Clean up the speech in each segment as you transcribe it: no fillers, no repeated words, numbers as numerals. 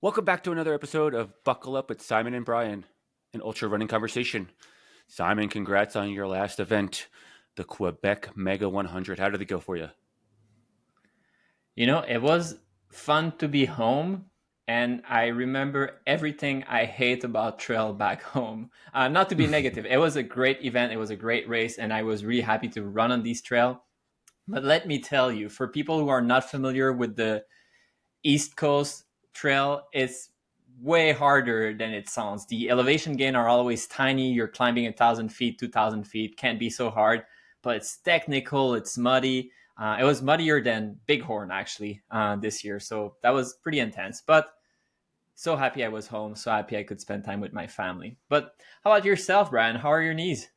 Welcome back to another episode of Buckle Up with Simon and Brian, an ultra running conversation. Simon, congrats on your last event, the Quebec Mega 100. How did it go for you? It was fun to be home, and I remember everything I hate about trail back home. Not to be negative, it was a great event, it was a great race, and I was really happy to run on this trail. But let me tell you, for people who are not familiar with the East Coast trail, it's way harder than it sounds. The elevation gain are always tiny. You're climbing 1,000 feet, 2,000 feet, can't be so hard, but it's technical, it's muddy. It was muddier than Bighorn actually this year, so that was pretty intense. But so happy I was home, so happy I could spend time with my family. But how about yourself, Brian? How are your knees?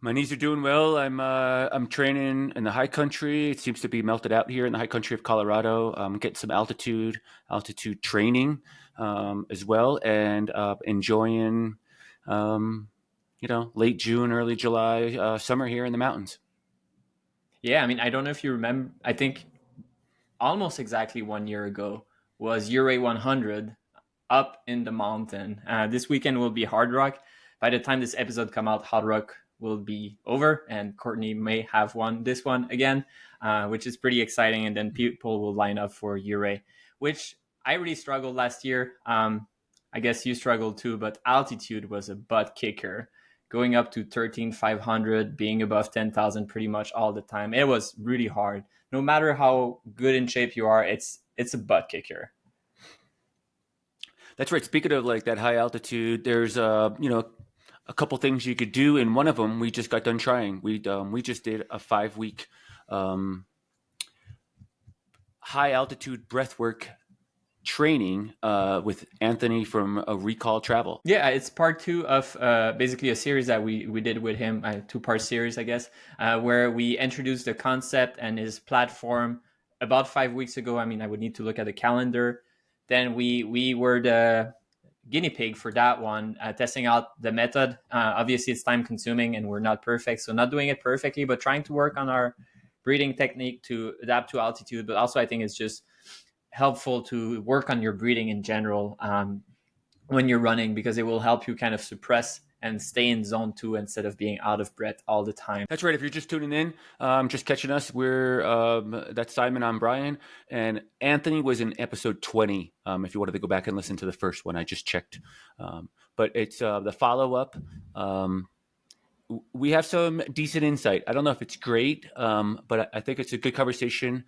My knees are doing well. I'm training in the high country. It seems to be melted out here in the high country of Colorado. I'm getting some altitude training as well, and enjoying late June, early July summer here in the mountains. Yeah, I mean, I don't know if you remember. I think almost exactly 1 year ago was Uray 100 up in the mountain. This weekend will be Hard Rock. By the time this episode come out, Hard Rock will be over, and Courtney may have won this one again, which is pretty exciting. And then people will line up for Uray, which I really struggled last year. I guess you struggled too, but altitude was a butt kicker. Going up to 13,500, being above 10,000 pretty much all the time. It was really hard. No matter how good in shape you are, it's a butt kicker. That's right. Speaking of like that high altitude, there's a couple things you could do, and one of them we just got done trying. We just did a 5 week high altitude breathwork training with Anthony from Recall Travel. Yeah, it's part two of basically a series that we did with him, a two-part series, I guess, where we introduced the concept and his platform about 5 weeks ago. I mean, I would need to look at the calendar. Then we were the guinea pig for that one, testing out the method. Obviously, it's time consuming and we're not perfect, so not doing it perfectly, but trying to work on our breathing technique to adapt to altitude. But also, I think it's just helpful to work on your breathing in general when you're running, because it will help you kind of suppress and stay in zone two instead of being out of breath all the time. That's right. If you're just tuning in, just catching us, that's Simon, I'm Brian, and Anthony was in episode 20. If you wanted to go back and listen to the first one, I just checked. But it's the follow up. We have some decent insight. I don't know if it's great, but I think it's a good conversation.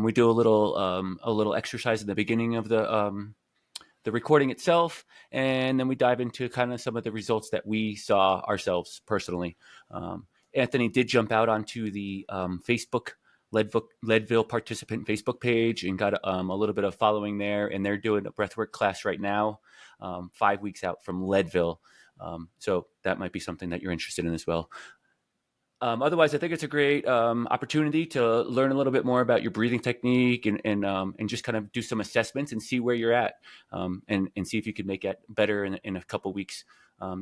We do a little exercise at the beginning of the recording itself, and then we dive into kind of some of the results that we saw ourselves personally. Anthony did jump out onto the Facebook Leadville participant Facebook page and got a little bit of following there, and they're doing a breathwork class right now, 5 weeks out from Leadville. So that might be something that you're interested in as well. Otherwise, I think it's a great opportunity to learn a little bit more about your breathing technique and just kind of do some assessments and see where you're at, and see if you can make it better in a couple weeks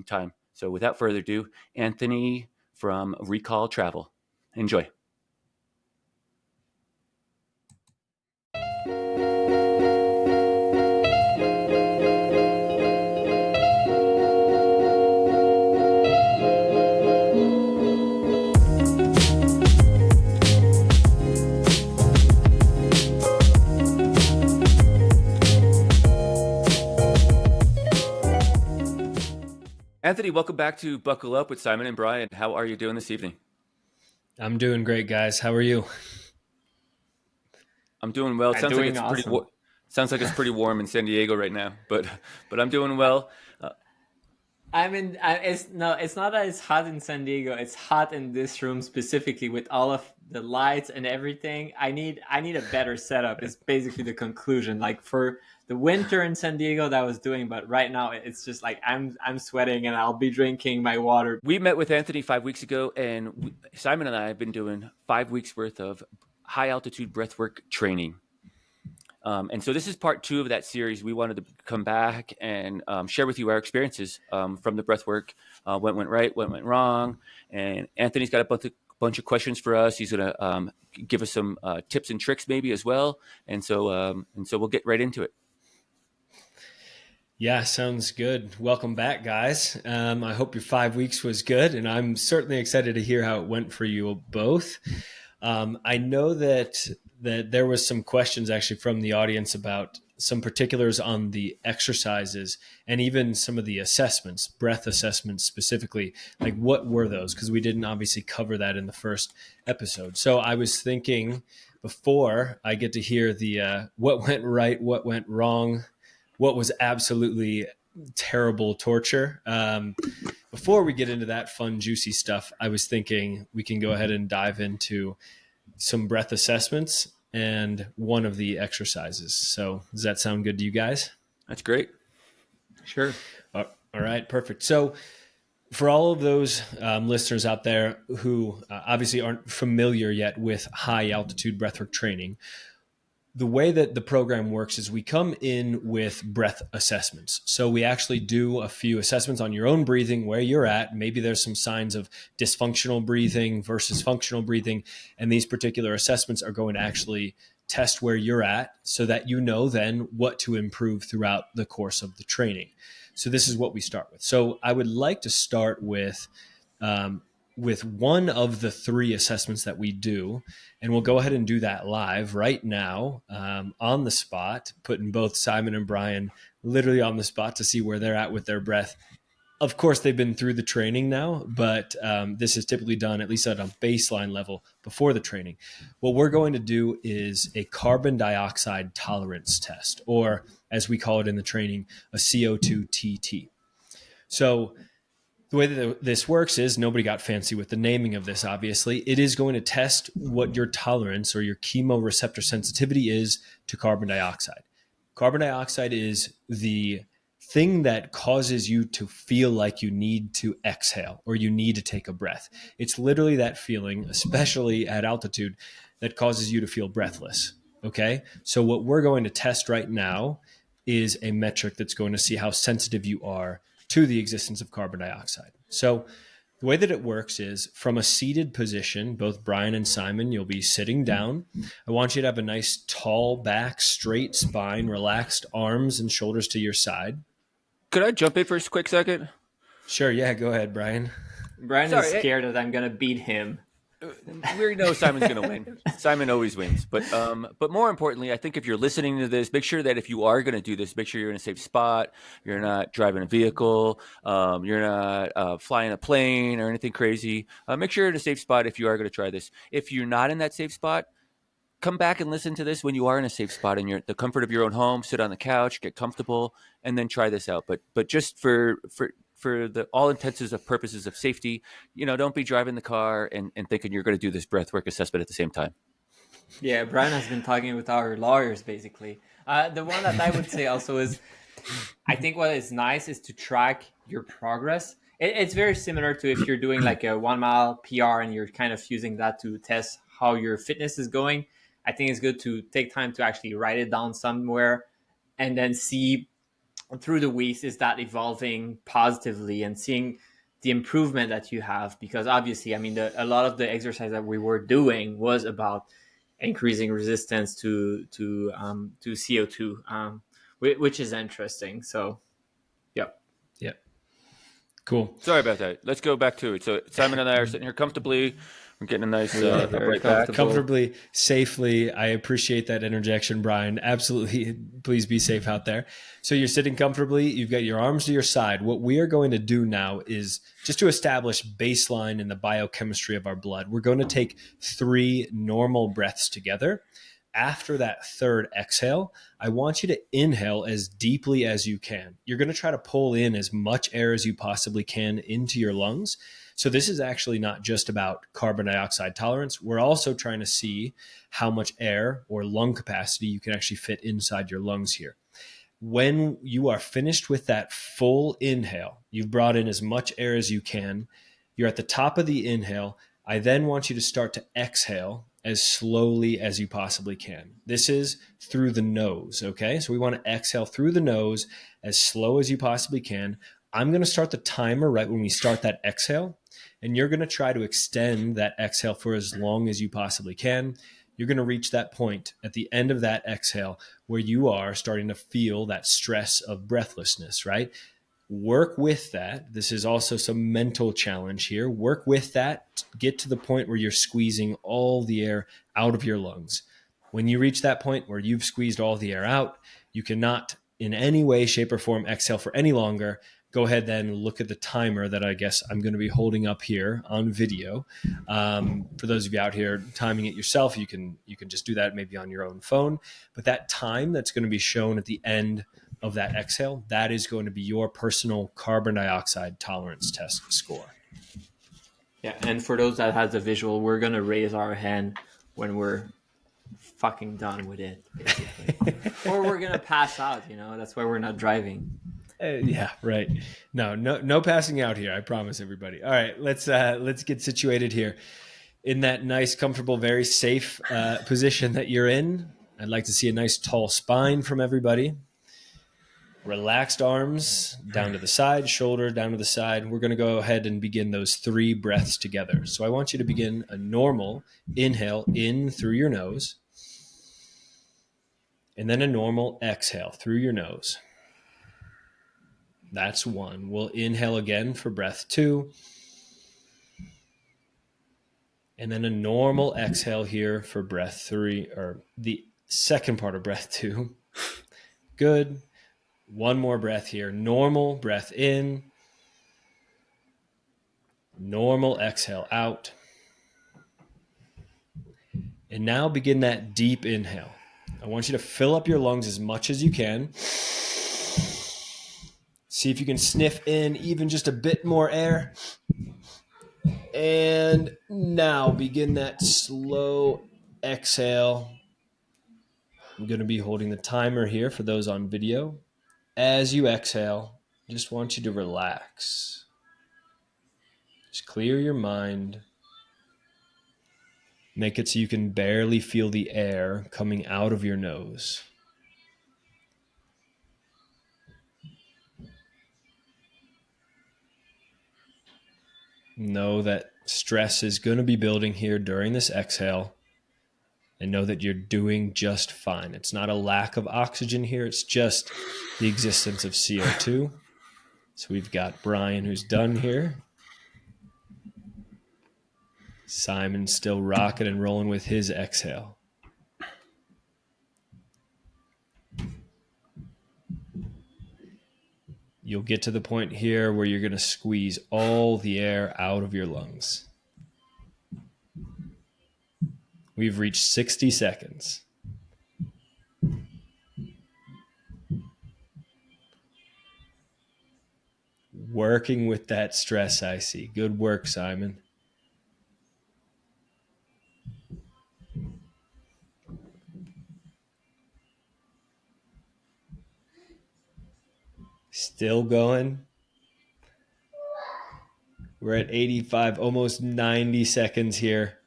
time. So without further ado, Anthony from Recall Travel. Enjoy. Anthony, welcome back to Buckle Up with Simon and Brian. How are you doing this evening? I'm doing great, guys. How are you? I'm doing well. It I'm sounds like doing it's pretty awesome. sounds like it's pretty warm in San Diego right now, but I'm doing well. I mean, it's no, it's not that it's hot in San Diego. It's hot in this room specifically with all of the lights and everything. I need a better setup. Is basically the conclusion. Like for the winter in San Diego, that I was doing, but right now it's just like I'm sweating and I'll be drinking my water. We met with Anthony 5 weeks ago, and Simon and I have been doing 5 weeks worth of high altitude breathwork training. And so this is part two of that series. We wanted to come back and share with you our experiences from the breathwork, what went right, what went wrong. And Anthony's got a bunch of questions for us. He's going to give us some tips and tricks maybe as well. And so we'll get right into it. Yeah, sounds good. Welcome back, guys. I hope your 5 weeks was good, and I'm certainly excited to hear how it went for you both. I know that there was some questions actually from the audience about some particulars on the exercises and even some of the assessments, breath assessments specifically. Like, what were those? Because we didn't obviously cover that in the first episode. So I was thinking before I get to hear the what went right, what went wrong, what was absolutely terrible torture. Before we get into that fun, juicy stuff, I was thinking we can go ahead and dive into some breath assessments and one of the exercises. So, does that sound good to you guys? That's great. Sure. All right, perfect. So, for all of those listeners out there who obviously aren't familiar yet with high altitude breathwork training, the way that the program works is we come in with breath assessments. So we actually do a few assessments on your own breathing, where you're at. Maybe there's some signs of dysfunctional breathing versus functional breathing. And these particular assessments are going to actually test where you're at so that you know then what to improve throughout the course of the training. So this is what we start with. So I would like to start um, with one of the three assessments that we do. And we'll go ahead and do that live right now on the spot, putting both Simon and Brian literally on the spot to see where they're at with their breath. Of course, they've been through the training now, but this is typically done at least at a baseline level before the training. What we're going to do is a carbon dioxide tolerance test, or as we call it in the training, a CO2 TT. So the way that this works is nobody got fancy with the naming of this, obviously. It is going to test what your tolerance or your chemoreceptor sensitivity is to carbon dioxide. Carbon dioxide is the thing that causes you to feel like you need to exhale or you need to take a breath. It's literally that feeling, especially at altitude, that causes you to feel breathless. Okay? So, what we're going to test right now is a metric that's going to see how sensitive you are to the existence of carbon dioxide. So the way that it works is from a seated position, both Brian and Simon, you'll be sitting down. I want you to have a nice tall back, straight spine, relaxed arms and shoulders to your side. Could I jump in for a quick second? Sure, yeah, go ahead, Brian. Brian is Sorry, scared that I'm going to beat him. we know Simon's going to win. Simon always wins. But more importantly, I think if you're listening to this, make sure that if you are going to do this, make sure you're in a safe spot. You're not driving a vehicle. You're not flying a plane or anything crazy. Make sure you're in a safe spot if you are going to try this. If you're not in that safe spot, come back and listen to this when you are in a safe spot in the comfort of your own home. Sit on the couch, get comfortable, and then try this out. But just for the all intents and purposes of safety, don't be driving the car and thinking you're going to do this breathwork assessment at the same time. Yeah, Brian has been talking with our lawyers, basically. The one that I would say also is, I think what is nice is to track your progress. It's very similar to if you're doing like a 1 mile PR and you're kind of using that to test how your fitness is going. I think it's good to take time to actually write it down somewhere and then see through the weeks, is that evolving positively and seeing the improvement that you have? Because obviously, I mean, a lot of the exercise that we were doing was about increasing resistance to CO2, which is interesting. So, yeah. Yeah, cool. Sorry about that. Let's go back to it. So Simon and I are sitting here comfortably. We're getting a nice very right back. Comfortably, safely. I appreciate that interjection, Brian. Absolutely. Please be safe out there. So you're sitting comfortably. You've got your arms to your side. What we are going to do now is just to establish baseline in the biochemistry of our blood. We're going to take 3 normal breaths together. After that third exhale, I want you to inhale as deeply as you can. You're going to try to pull in as much air as you possibly can into your lungs. So this is actually not just about carbon dioxide tolerance. We're also trying to see how much air or lung capacity you can actually fit inside your lungs here. When you are finished with that full inhale, you've brought in as much air as you can. You're at the top of the inhale. I then want you to start to exhale as slowly as you possibly can. This is through the nose, okay? So we want to exhale through the nose as slow as you possibly can. I'm going to start the timer right when we start that exhale, and you're going to try to extend that exhale for as long as you possibly can. You're going to reach that point at the end of that exhale where you are starting to feel that stress of breathlessness, right? Work with that. This is also some mental challenge here. Work with that. Get to the point where you're squeezing all the air out of your lungs. When you reach that point where you've squeezed all the air out, you cannot in any way, shape, or form exhale for any longer. Go ahead then, look at the timer that I guess I'm going to be holding up here on video. For those of you out here timing it yourself, you can just do that maybe on your own phone. But that time that's going to be shown at the end of that exhale, that is going to be your personal carbon dioxide tolerance test score. Yeah, and for those that has the visual, we're going to raise our hand when we're fucking done with it, basically. Or we're going to pass out, that's why we're not driving. Yeah, right. No passing out here. I promise everybody. All right, let's get situated here in that nice, comfortable, very safe position that you're in. I'd like to see a nice tall spine from everybody. Relaxed arms down to the side, shoulder down to the side. We're going to go ahead and begin those 3 breaths together. So I want you to begin a normal inhale in through your nose, and then a normal exhale through your nose. That's 1. We'll inhale again for breath 2. And then a normal exhale here for breath 3, or the second part of breath 2. Good. 1 more breath here. Normal breath in. Normal exhale out. And now begin that deep inhale. I want you to fill up your lungs as much as you can. See if you can sniff in even just a bit more air. And now begin that slow exhale. I'm going to be holding the timer here for those on video. As you exhale, just want you to relax. Just clear your mind. Make it so you can barely feel the air coming out of your nose. Know that stress is going to be building here during this exhale, and know that you're doing just fine. It's not a lack of oxygen here. It's just the existence of CO2. So we've got Brian who's done here. Simon's still rocking and rolling with his exhale. You'll get to the point here where you're going to squeeze all the air out of your lungs. We've reached 60 seconds. Working with that stress, I see. Good work, Simon. Still going. We're at 85, almost 90 seconds here.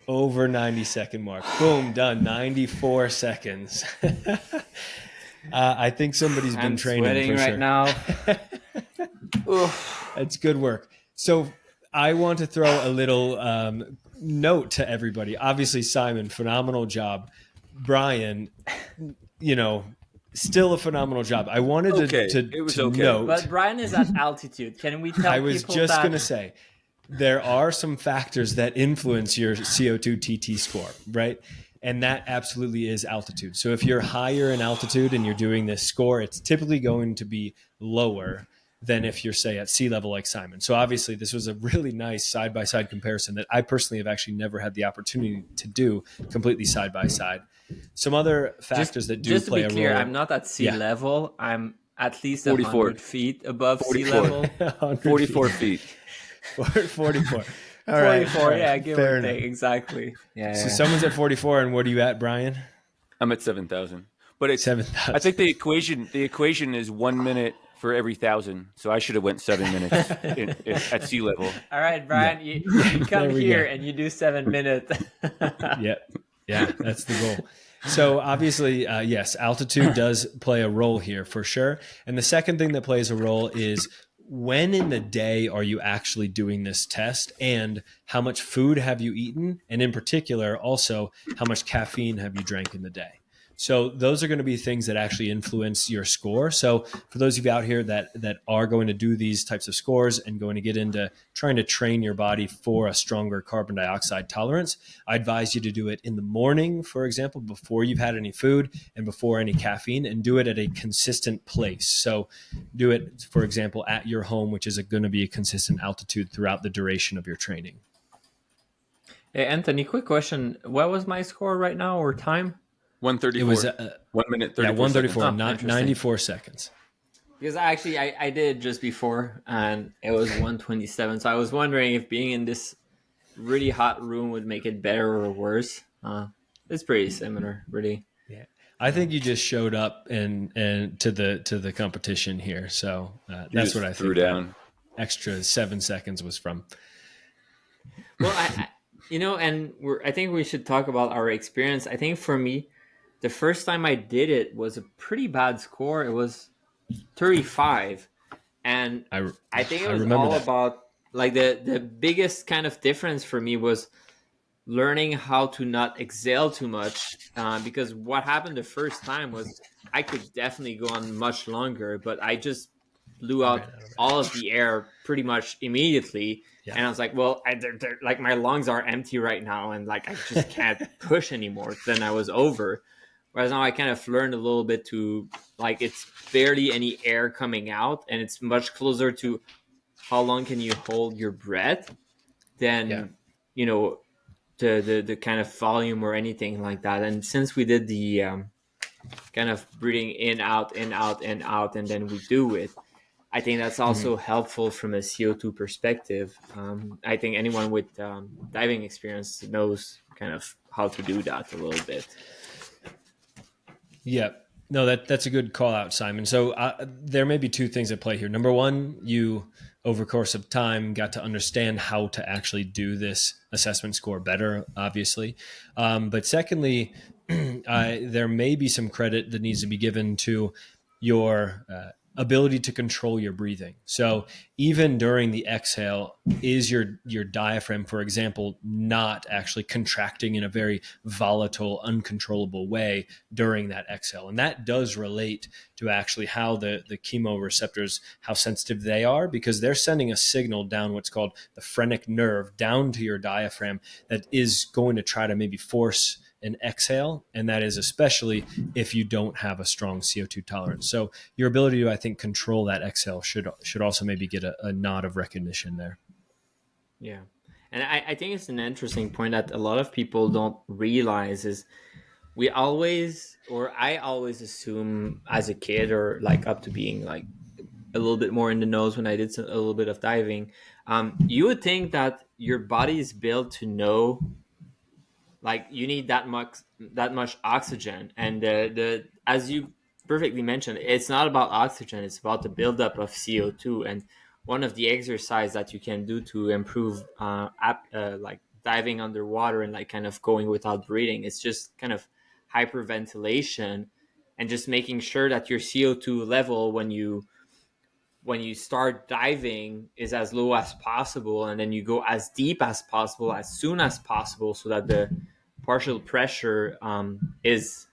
Over 90-second mark. Boom, done. 94 seconds. I think somebody's been training sweating for right sure. now. That's good work. So I want to throw a little note to everybody. Obviously, Simon, phenomenal job. Brian, still a phenomenal job. I wanted to note. But Brian is at altitude. Can we tell I was people just that? going to say, there are some factors that influence your CO2 TT score, right? And that absolutely is altitude. So if you're higher in altitude and you're doing this score, it's typically going to be lower than if you're, say, at sea level like Simon. So obviously this was a really nice side-by-side comparison that I personally have actually never had the opportunity to do completely side-by-side. Some other factors that do play a role. Just to be clear, I'm not at sea level. I'm at least 100 feet above sea level. 44 feet. 44. All 44, right. yeah, give Fair or enough. take. Exactly. Yeah. So someone's at 44, and what are you at, Brian? I'm at 7,000. But it's 7,000. I think the equation is 1 minute for every 1,000. So I should have went 7 minutes at sea level. All right, Brian, you come here and you do 7 minutes. Yeah, that's the goal. So obviously, yes, altitude does play a role here for sure. And the second thing that plays a role is when in the day are you actually doing this test, and how much food have you eaten? And in particular, also, how much caffeine have you drank in the day? So those are going to be things that actually influence your score. So for those of you out here that are going to do these types of scores and going to get into trying to train your body for a stronger carbon dioxide tolerance, I advise you to do it in the morning, for example, before you've had any food and before any caffeine, and do it at a consistent place. So do it, for example, at your home, which is going to be a consistent altitude throughout the duration of your training. Hey, Anthony, quick question. What was my score right now or time? 134. It was 1 minute 34 134, seconds. not 94 seconds. Because I did just before, and it was 127. So I was wondering if being in this really hot room would make it better or worse. It's pretty similar, really. Yeah, I think you just showed up and to the competition here. So that's what I threw think. Down. Extra 7 seconds was from. Well, I think we should talk about our experience. I think for me, the first time I did it was a pretty bad score. It was 35, and I think it was all about like the biggest kind of difference for me was learning how to not exhale too much, because what happened the first time was I could definitely go on much longer, but I just blew out all of the air pretty much immediately. Yeah. And I was like, well, they're like my lungs are empty right now, and like I just can't push anymore. Then I was over. Whereas now I kind of learned a little bit to like it's barely any air coming out, and it's much closer to how long can you hold your breath than the kind of volume or anything like that. And since we did the kind of breathing in, out, in, out, and out, and then we do it, I think that's also helpful from a CO2 perspective. I think anyone with diving experience knows kind of how to do that a little bit. Yeah. No, that's a good call out, Simon. So there may be two things at play here. Number one, you, over the course of time, got to understand how to actually do this assessment score better, obviously. But secondly, there may be some credit that needs to be given to your ability to control your breathing. So even during the exhale, is your diaphragm, for example, not actually contracting in a very volatile, uncontrollable way during that exhale? And that does relate to actually how the chemoreceptors, how sensitive they are, because they're sending a signal down what's called the phrenic nerve down to your diaphragm that is going to try to maybe force an exhale, and that is especially if you don't have a strong CO2 tolerance. So your ability to, I think, control that exhale should also maybe get a nod of recognition there. Yeah. And I think it's an interesting point that a lot of people don't realize is I always assume as a kid, or like up to being like a little bit more in the nose when I did a little bit of diving, you would think that your body is built to know like you need that much oxygen, and the as you perfectly mentioned, it's not about oxygen, it's about the buildup of CO2. And one of the exercise that you can do to improve like diving underwater and like kind of going without breathing, it's just kind of hyperventilation, and just making sure that your CO2 level when you start diving is as low as possible, and then you go as deep as possible as soon as possible, so that the partial pressure is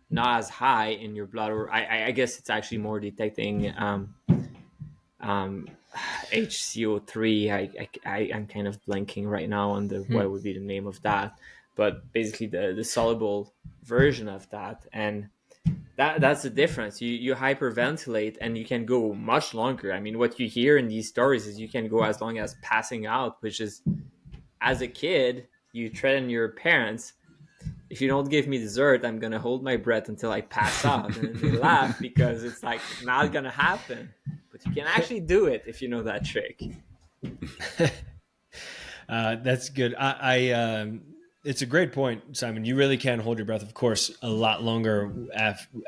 not as high in your blood. Or I guess it's actually more detecting HCO3. I'm kind of blanking right now on what would be the name of that, but basically the soluble version of that. And that's the difference. You hyperventilate and you can go much longer. I mean, what you hear in these stories is you can go as long as passing out, which is, as a kid, you threaten your parents, if you don't give me dessert, I'm going to hold my breath until I pass out. And then they laugh because it's like not going to happen. But you can actually do it if you know that trick. That's good. It's a great point, Simon. You really can hold your breath, of course, a lot longer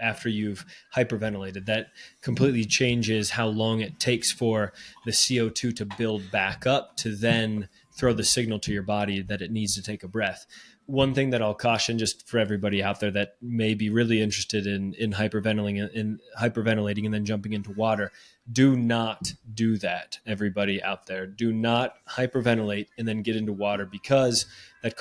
after you've hyperventilated. That completely changes how long it takes for the CO2 to build back up to then throw the signal to your body that it needs to take a breath. one thing that I'll caution just for everybody out there that may be really interested in hyperventilating and then jumping into water, do not do that. Everybody out there, do not hyperventilate and then get into water, because that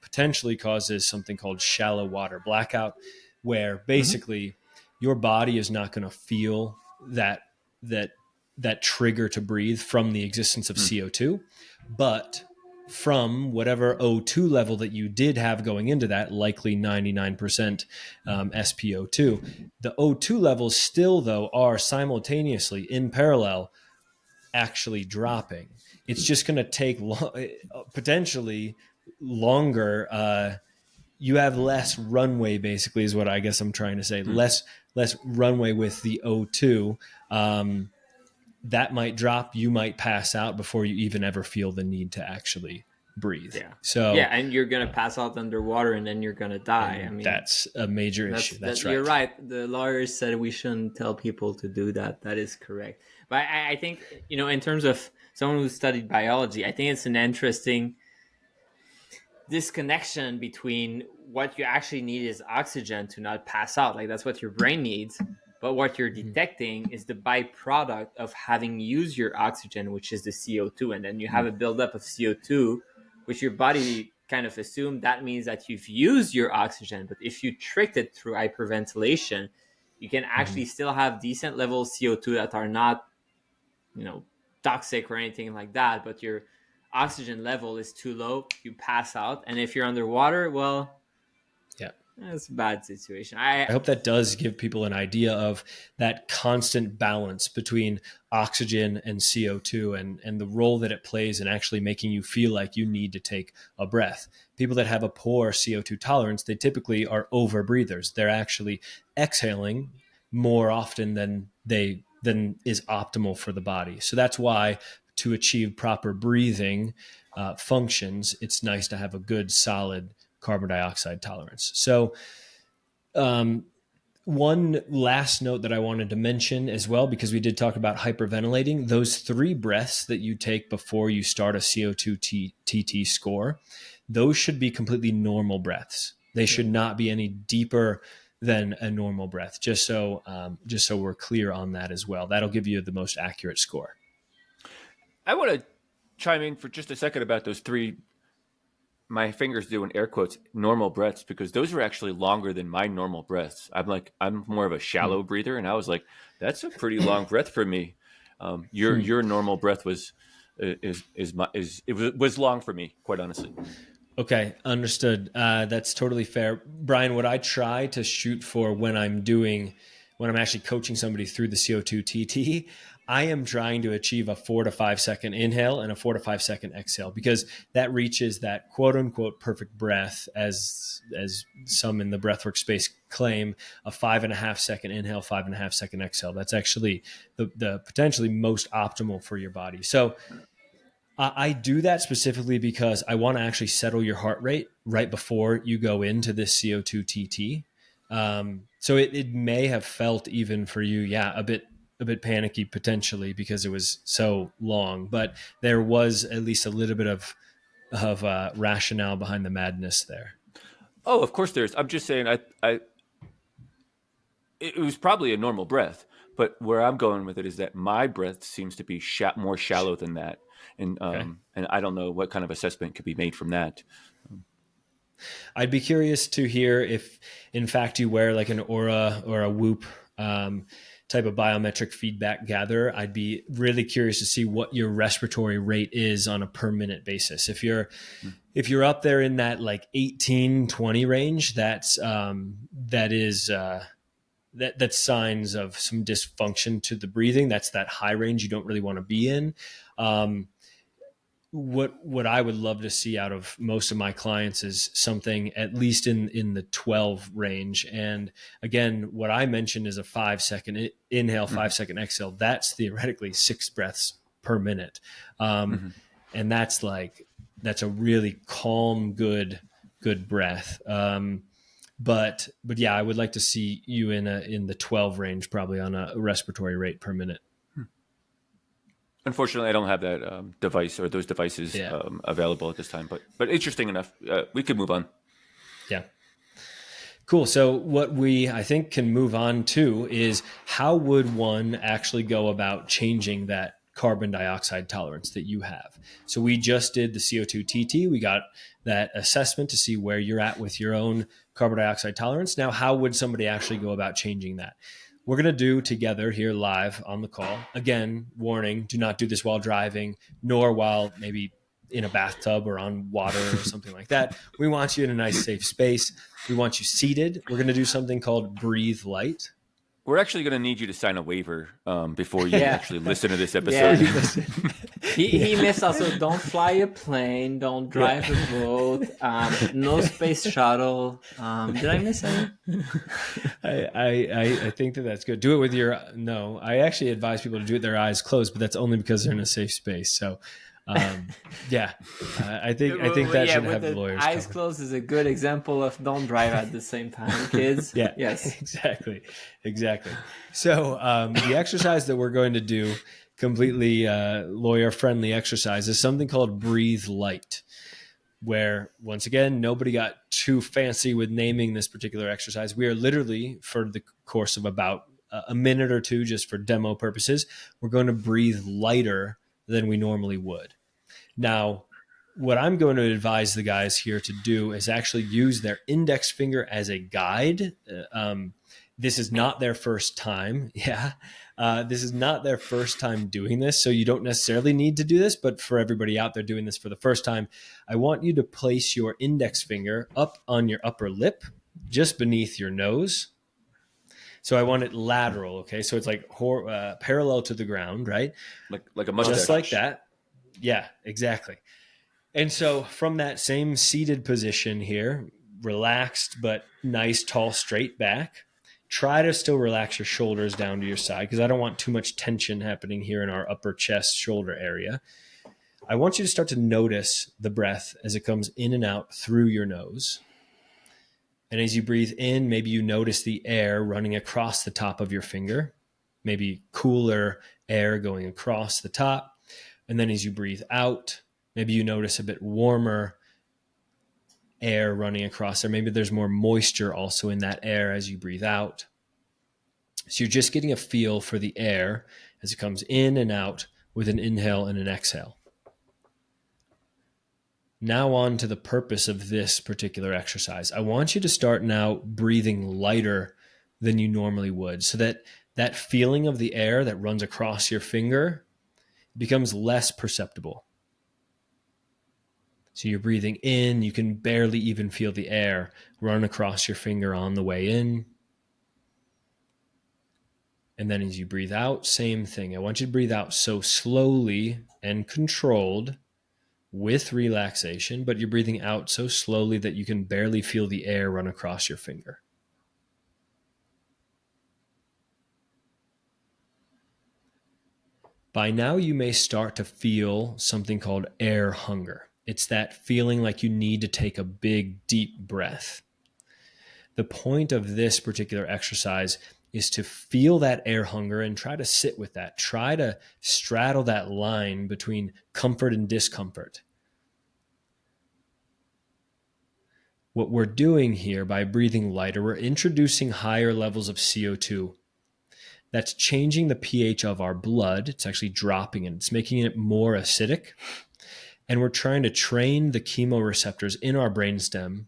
potentially causes something called shallow water blackout, where basically your body is not going to feel that trigger to breathe from the existence of CO2, but from whatever O2 level that you did have going into that, likely 99% SpO2. The O2 levels still, though, are simultaneously in parallel actually dropping. It's just going to take potentially longer. You have less runway, basically, is what I guess I'm trying to say. Less runway with the O2. That might drop. You might pass out before you even ever feel the need to actually breathe. Yeah. So yeah, and you're gonna pass out underwater, and then you're gonna die. I mean, that's a major issue. That's right. You're right. The lawyers said we shouldn't tell people to do that. That is correct. But I think, in terms of someone who studied biology, I think it's an interesting disconnection between what you actually need is oxygen to not pass out. Like, that's what your brain needs. But what you're detecting is the byproduct of having used your oxygen, which is the CO2. And then you have a buildup of CO2, which your body kind of assumed that means that you've used your oxygen. But if you tricked it through hyperventilation, you can actually still have decent level of CO2 that are not, toxic or anything like that. But your oxygen level is too low, you pass out. And if you're underwater, well, yeah, that's a bad situation. I hope that does give people an idea of that constant balance between oxygen and CO2 and the role that it plays in actually making you feel like you need to take a breath. People that have a poor CO2 tolerance, they typically are over breathers. They're actually exhaling more often than is optimal for the body. So that's why, to achieve proper breathing functions, it's nice to have a good solid carbon dioxide tolerance. So one last note that I wanted to mention as well, because we did talk about hyperventilating, those 3 breaths that you take before you start a CO2 TT score, those should be completely normal breaths. They should not be any deeper than a normal breath, just so we're clear on that as well. That'll give you the most accurate score. I want to chime in for just a second about those 3, my fingers doing air quotes, normal breaths, because those are actually longer than my normal breaths. I'm more of a shallow breather, and I was like, that's a pretty long breath for me. Your normal breath was long for me, quite honestly. Okay, understood. That's totally fair. Brian, what I try to shoot for when I'm actually coaching somebody through the CO2 TT, I am trying to achieve a 4 to 5 second inhale and a 4 to 5 second exhale, because that reaches that quote unquote perfect breath, as some in the breathwork space claim, a 5.5 second inhale, 5.5 second exhale. That's actually the potentially most optimal for your body. So I do that specifically because I want to actually settle your heart rate right before you go into this CO2 TT. So it may have felt, even for you, a bit panicky potentially, because it was so long, but there was at least a little bit of rationale behind the madness there. Oh, of course there's. I'm just saying, it was probably a normal breath, but where I'm going with it is that my breath seems to be more shallow than that. And and I don't know what kind of assessment could be made from that. I'd be curious to hear if, in fact, you wear like an Aura or a Whoop type of biometric feedback gatherer. I'd be really curious to see what your respiratory rate is on a per minute basis. If you're up there in that like 18, 20 range, that's signs of some dysfunction to the breathing. That's that high range you don't really want to be in. What I would love to see out of most of my clients is something at least in the 12 range. And again, what I mentioned is a 5 second inhale, 5 second exhale. That's theoretically 6 breaths per minute. And that's a really calm, good breath. But yeah, I would like to see you in the 12 range, probably on a respiratory rate per minute. Unfortunately, I don't have that device or those devices available at this time. But interesting enough. We could move on. Yeah. Cool. So what we, I think, can move on to is how would one actually go about changing that carbon dioxide tolerance that you have? So we just did the CO2 TT. We got that assessment to see where you're at with your own carbon dioxide tolerance. Now, how would somebody actually go about changing that? We're going to do together here live on the call. Again, warning, do not do this while driving, nor while maybe in a bathtub or on water or something like that. We want you in a nice, safe space. We want you seated. We're going to do something called breathe light. We're actually going to need you to sign a waiver before you actually listen to this Yeah. episode. He missed also, don't fly a plane, don't drive a boat, no space shuttle. Did I miss any? I think that's good. Do it with your, no, I actually advise people to do it with their eyes closed, but that's only because they're in a safe space. So yeah, I think that should have the lawyers eyes covered. closed is a good example of don't drive at the same time, kids. Yeah, yes, exactly. So the exercise that we're going to do, completely lawyer friendly exercise, is something called breathe light, where once again, nobody got too fancy with naming this particular exercise. We are literally, for the course of about a minute or two, just for demo purposes, we're going to breathe lighter than we normally would. Now, what I'm going to advise the guys here to do is actually use their index finger as a guide. This is not their first time. Yeah. This is not their first time doing this. So you don't necessarily need to do this, but for everybody out there doing this for the first time, I want you to place your index finger up on your upper lip, just beneath your nose. So I want it lateral. Okay. So it's like parallel to the ground, right? Like a mustache. Just like that. Yeah, exactly. And so from that same seated position here, relaxed but nice, tall, straight back, try to still relax your shoulders down to your side because I don't want too much tension happening here in our upper chest shoulder area. I want you to start to notice the breath as it comes in and out through your nose. And as you breathe in, maybe you notice the air running across the top of your finger, maybe cooler air going across the top. And then as you breathe out, maybe you notice a bit warmer air running across there. Maybe there's more moisture also in that air as you breathe out. So you're just getting a feel for the air as it comes in and out with an inhale and an exhale. Now on to the purpose of this particular exercise. I want you to start now breathing lighter than you normally would so that that feeling of the air that runs across your finger becomes less perceptible. So you're breathing in, you can barely even feel the air run across your finger on the way in. And then as you breathe out, same thing. I want you to breathe out so slowly and controlled with relaxation, but you're breathing out so slowly that you can barely feel the air run across your finger. By now, you may start to feel something called air hunger. It's that feeling like you need to take a big, deep breath. The point of this particular exercise is to feel that air hunger and try to sit with that. Try to straddle that line between comfort and discomfort. What we're doing here by breathing lighter, we're introducing higher levels of CO2. That's changing the pH of our blood. It's actually dropping it. It's making it more acidic. And we're trying to train the chemoreceptors in our brainstem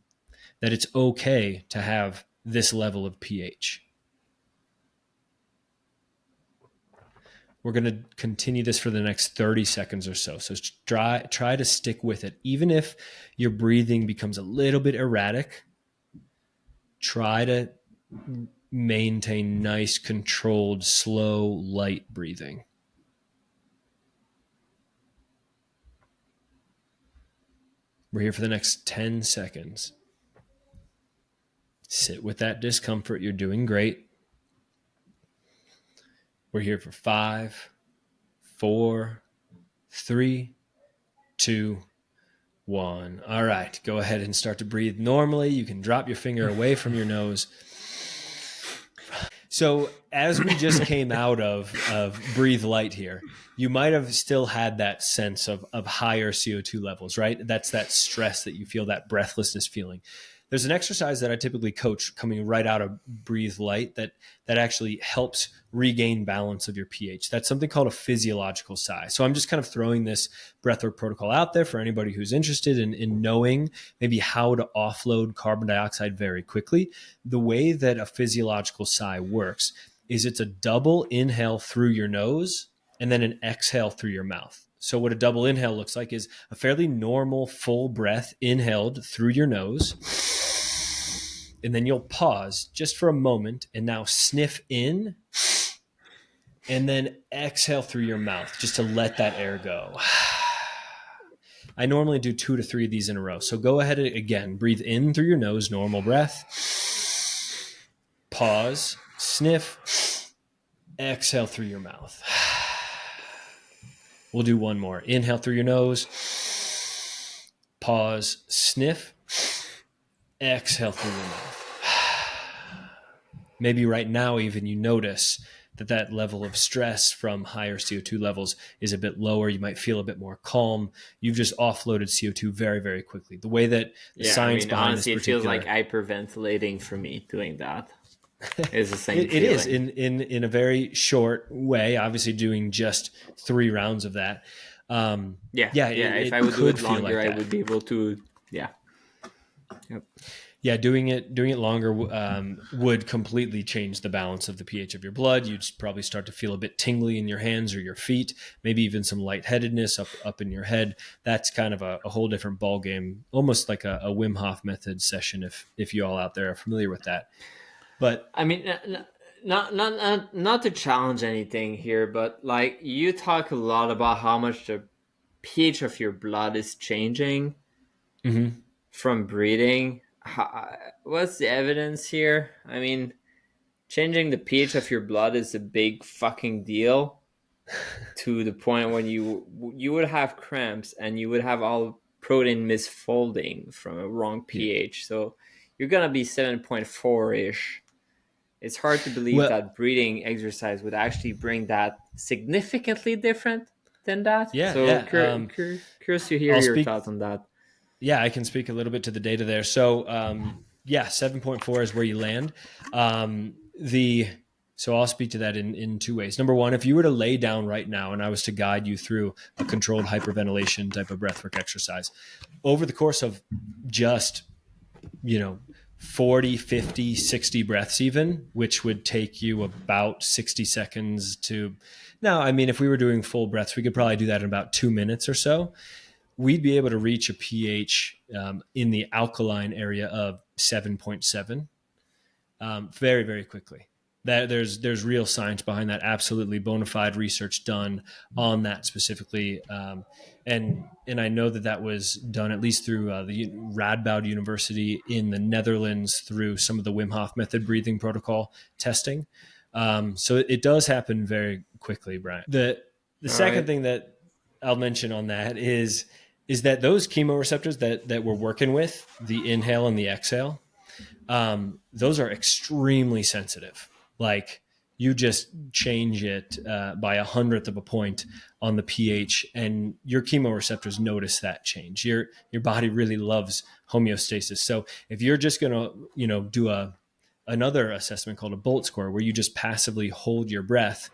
that it's okay to have this level of pH. We're going to continue this for the next 30 seconds or so. So try to stick with it. Even if your breathing becomes a little bit erratic, try to maintain nice, controlled, slow, light breathing. We're here for the next 10 seconds. Sit with that discomfort. You're doing great. We're here for 5, 4, 3, 2, 1. All right, go ahead and start to breathe normally. You can drop your finger away from your nose. So as we just came out of breathe light here, you might have still had that sense of higher CO2 levels, right? That's that stress that you feel, that breathlessness feeling. There's an exercise that I typically coach coming right out of breathe light that actually helps regain balance of your pH. That's something called a physiological sigh. So I'm just kind of throwing this breathwork protocol out there for anybody who's interested in knowing maybe how to offload carbon dioxide very quickly. The way that a physiological sigh works is it's a double inhale through your nose and then an exhale through your mouth. So what a double inhale looks like is a fairly normal full breath inhaled through your nose. And then you'll pause just for a moment and now sniff in and then exhale through your mouth just to let that air go. I normally do 2 to 3 of these in a row. So go ahead and again, breathe in through your nose, normal breath. Pause, sniff, exhale through your mouth. We'll do one more. Inhale through your nose, pause, sniff, exhale through your mouth. Maybe right now even you notice that level of stress from higher CO2 levels is a bit lower. You might feel a bit more calm. You've just offloaded CO2 very, very quickly. The way that the science behind honestly, this it feels particular... like hyperventilating for me doing that. It's the same It is in a very short way, obviously doing just 3 rounds of that. If I would do it longer, I would be able to, Yep. Yeah, doing it longer would completely change the balance of the pH of your blood. You'd probably start to feel a bit tingly in your hands or your feet, maybe even some lightheadedness up in your head. That's kind of a whole different ball game, almost like a Wim Hof method session, if you all out there are familiar with that. But I mean, not to challenge anything here, but like you talk a lot about how much the pH of your blood is changing from breathing. What's the evidence here? I mean, changing the pH of your blood is a big fucking deal to the point when you would have cramps and you would have all protein misfolding from a wrong pH. So you're gonna be 7.4-ish. It's hard to believe that breathing exercise would actually bring that significantly different than that. Curious to hear your thoughts on that. Yeah, I can speak a little bit to the data there. So 7.4 is where you land. So I'll speak to that in 2 ways. Number one, if you were to lay down right now and I was to guide you through a controlled hyperventilation type of breathwork exercise, over the course of just, 40, 50, 60 breaths even, which would take you about 60 seconds to... Now, I mean, if we were doing full breaths, we could probably do that in about 2 minutes or so. We'd be able to reach a pH in the alkaline area of 7.7 very, very quickly. There's real science behind that, absolutely bona fide research done on that specifically. And I know that was done at least through the Radboud University in the Netherlands through some of the Wim Hof method breathing protocol testing. So it does happen very quickly, Brian. The second thing that I'll mention on that is that those chemoreceptors that we're working with, the inhale and the exhale, those are extremely sensitive. Like you just change it by 1/100 of a point on the pH and your chemoreceptors notice that change. Your body really loves homeostasis. So if you're just going to, do another assessment called a Bolt score, where you just passively hold your breath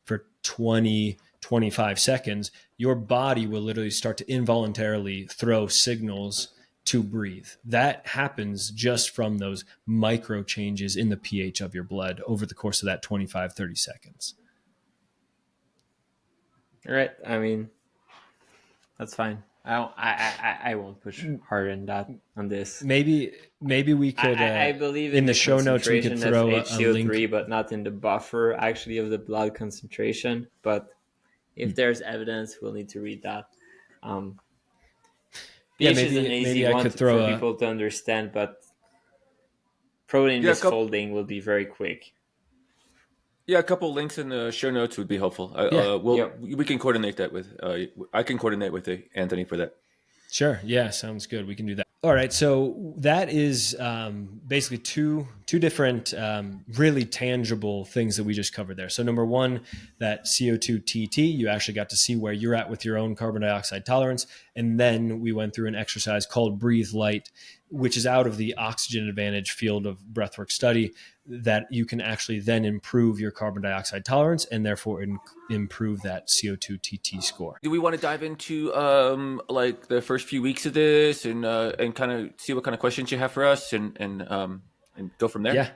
for 20, 25 seconds, your body will literally start to involuntarily throw signals to breathe. That happens just from those micro changes in the pH of your blood over the course of that 25, 30 seconds. All right. I mean, that's fine. I won't push harder on this. Maybe we could. I believe in the show notes we could throw a link, but not in the buffer actually of the blood concentration. But if there's evidence, we'll need to read that. pH is an easy one for people to understand, but protein misfolding will be very quick. Yeah, a couple links in the show notes would be helpful. We can coordinate that with. I can coordinate with Anthony for that. Sure. Yeah, sounds good. We can do that. All right, so that is basically two different really tangible things that we just covered there. So number one, that CO2 TT, you actually got to see where you're at with your own carbon dioxide tolerance, and then we went through an exercise called Breathe Light, which is out of the oxygen advantage field of breathwork study, that you can actually then improve your carbon dioxide tolerance and therefore improve that CO2 TT score. Do we want to dive into like the first few weeks of this and kind of see what kind of questions you have for us and go from there? Yeah.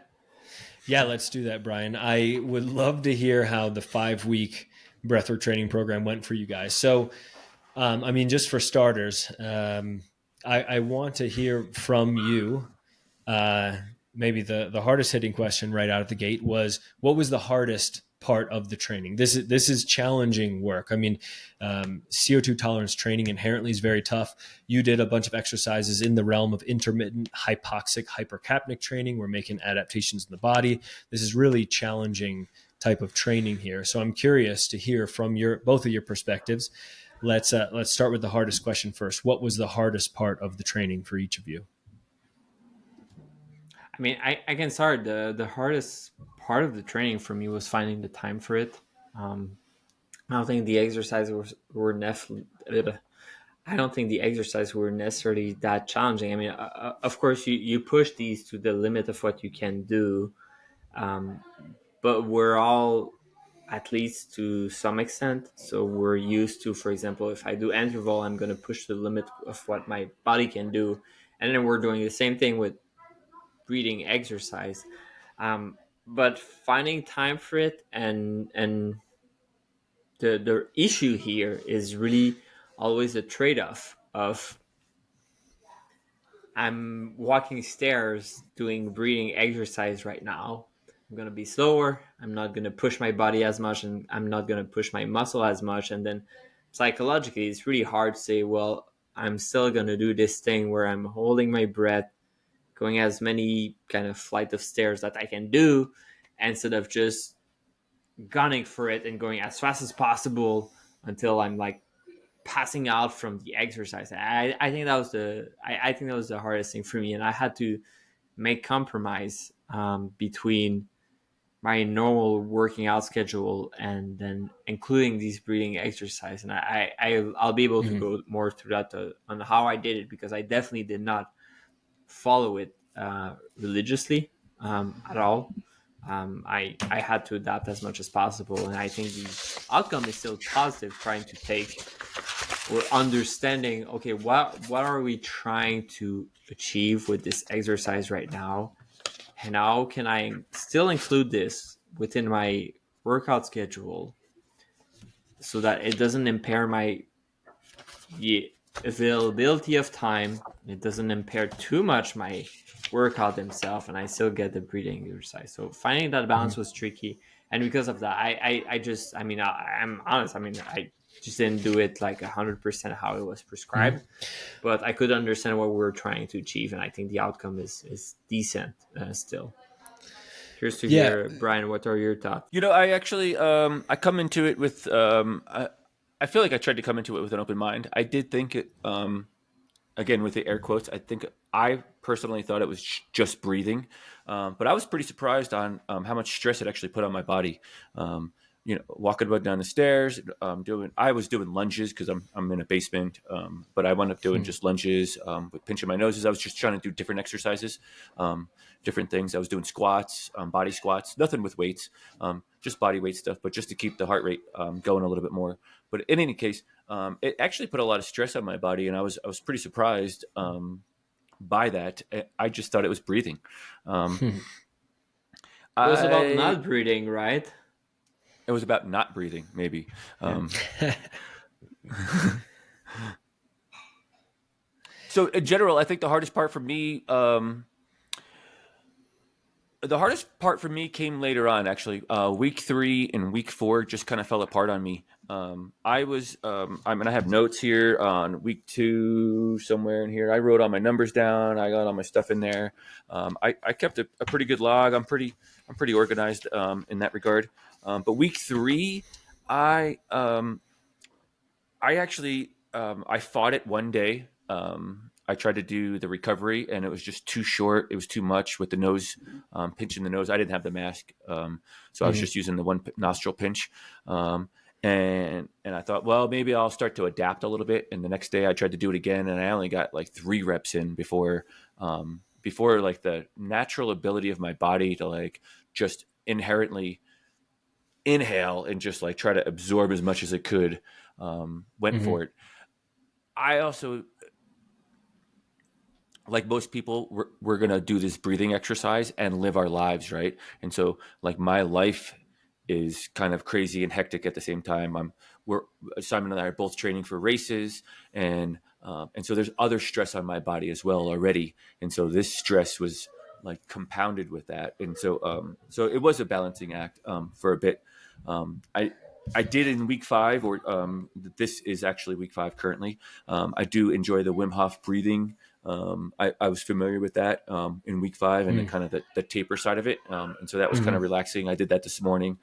Yeah, let's do that, Brian. I would love to hear how the 5-week breathwork training program went for you guys. So, I mean, just for starters, I want to hear from you. Maybe the hardest hitting question right out of the gate was, what was the hardest part of the training? This is challenging work. I mean, CO2 tolerance training inherently is very tough. You did a bunch of exercises in the realm of intermittent hypoxic hypercapnic training. We're making adaptations in the body. This is really challenging type of training here. So I'm curious to hear from both of your perspectives. Let's start with the hardest question first. What was the hardest part of the training for each of you? I mean, I can start. The hardest part of the training for me was finding the time for it. Um, I don't think the exercises I don't think the exercises were necessarily that challenging. I mean, of course, you push these to the limit of what you can do, um, but we're all at least to some extent. So we're used to, for example, if I do interval, I'm going to push the limit of what my body can do, and then we're doing the same thing with breathing exercise. Um, but finding time for it and the issue here is really always a trade-off of I'm walking stairs doing breathing exercise right now. I'm going to be slower. I'm not going to push my body as much and I'm not going to push my muscle as much. And then psychologically, it's really hard to say, well, I'm still going to do this thing where I'm holding my breath, going as many kind of flight of stairs that I can do instead of just gunning for it and going as fast as possible until I'm like passing out from the exercise. I think that was I think that was the hardest thing for me, and I had to make compromise between my normal working out schedule and then including these breathing exercise. And I'll be able to Mhm. go more through that on how I did it, because I definitely did not follow it religiously at all. I had to adapt as much as possible, and I think the outcome is still positive. Trying to take or understanding, okay, what are we trying to achieve with this exercise right now, and how can I still include this within my workout schedule so that it doesn't impair my the availability of time. It doesn't impair too much my workout themselves, and I still get the breathing exercise. So finding that balance was tricky, and because of that, I just, I mean, I'm honest. I mean, I just didn't do it like 100% how it was Mhm. prescribed, but I could understand what we were trying to achieve, and I think the outcome is decent still. Curious to Yeah. hear, Brian. What are your thoughts? You know, I actually I come into it with I feel like I tried to come into it with an open mind. I did think it again with the air quotes. I think I personally thought it was just breathing, but I was pretty surprised on how much stress it actually put on my body. Um, you know, walking about down the stairs, I was doing lunges because I'm in a basement, but I wound up doing just lunges with pinching my noses. I was just trying to do different exercises, um, different things. I was doing squats, body squats, nothing with weights, just body weight stuff, but just to keep the heart rate going a little bit more. But in any case, it actually put a lot of stress on my body, and I was pretty surprised by that. I just thought it was breathing. Um, It was about I not breathing, right? It was about not breathing, maybe. Yeah. So in general, I think the hardest part for me came later on. Actually, week 3 and week 4 just kind of fell apart on me. I mean, I have notes here on week 2 somewhere in here. I wrote all my numbers down. I got all my stuff in there. I kept a pretty good log. I'm pretty organized in that regard. But week 3, I actually I fought it one day. I tried to do the recovery, and it was just too short. It was too much with the nose, pinching the nose. I didn't have the mask, so I was Mhm. just using the one nostril pinch. Um, and I thought, well, maybe I'll start to adapt a little bit. And the next day, I tried to do it again, and I only got like 3 reps in before like the natural ability of my body to like just inherently inhale and just like try to absorb as much as it could, went Mhm. for it. I also, like most people, we're going to do this breathing exercise and live our lives, right? And so like my life is kind of crazy and hectic at the same time. We're Simon and I are both training for races, and so there's other stress on my body as well already, and so this stress was like compounded with that, and so it was a balancing act, for a bit. I did in week 5, or this is actually week 5 currently. I do enjoy the Wim Hof breathing. I was familiar with that, in week 5, and the Mhm. kind of the taper side of it. And so that was kind of Mhm. relaxing. I did that this morning,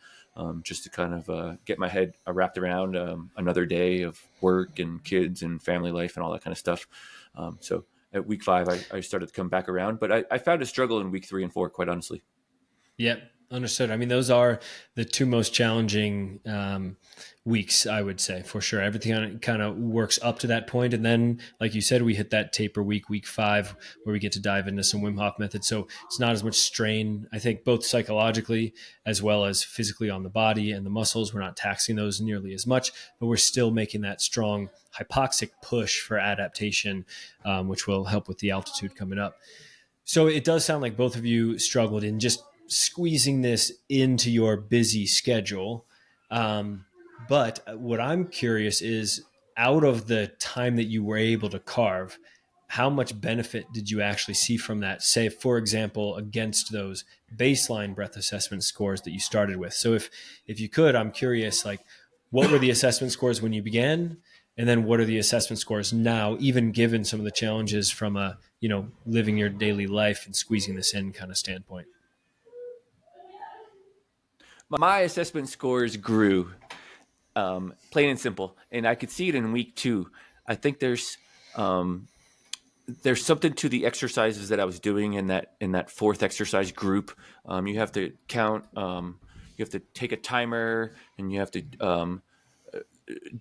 just to kind of get my head wrapped around another day of work and kids and family life and all that kind of stuff. So at week 5, I started to come back around, but I found a struggle in week 3 and 4, quite honestly. Yep, understood. I mean, those are the two most challenging weeks, I would say, for sure. Everything kind of works up to that point, and then, like you said, we hit that taper week, week 5, where we get to dive into some Wim Hof methods. So it's not as much strain, I think, both psychologically as well as physically on the body and the muscles. We're not taxing those nearly as much, but we're still making that strong hypoxic push for adaptation, which will help with the altitude coming up. So it does sound like both of you struggled in just squeezing this into your busy schedule. But what I'm curious is, out of the time that you were able to carve, how much benefit did you actually see from that? Say, for example, against those baseline breath assessment scores that you started with. So if you could, I'm curious, like, what were the assessment scores when you began? And then what are the assessment scores now, even given some of the challenges from a, living your daily life and squeezing this in kind of standpoint? My assessment scores grew, plain and simple, and I could see it in week 2. I think um, there's something to the exercises that I was doing in that fourth exercise group. You have to count. You have to take a timer, and you have to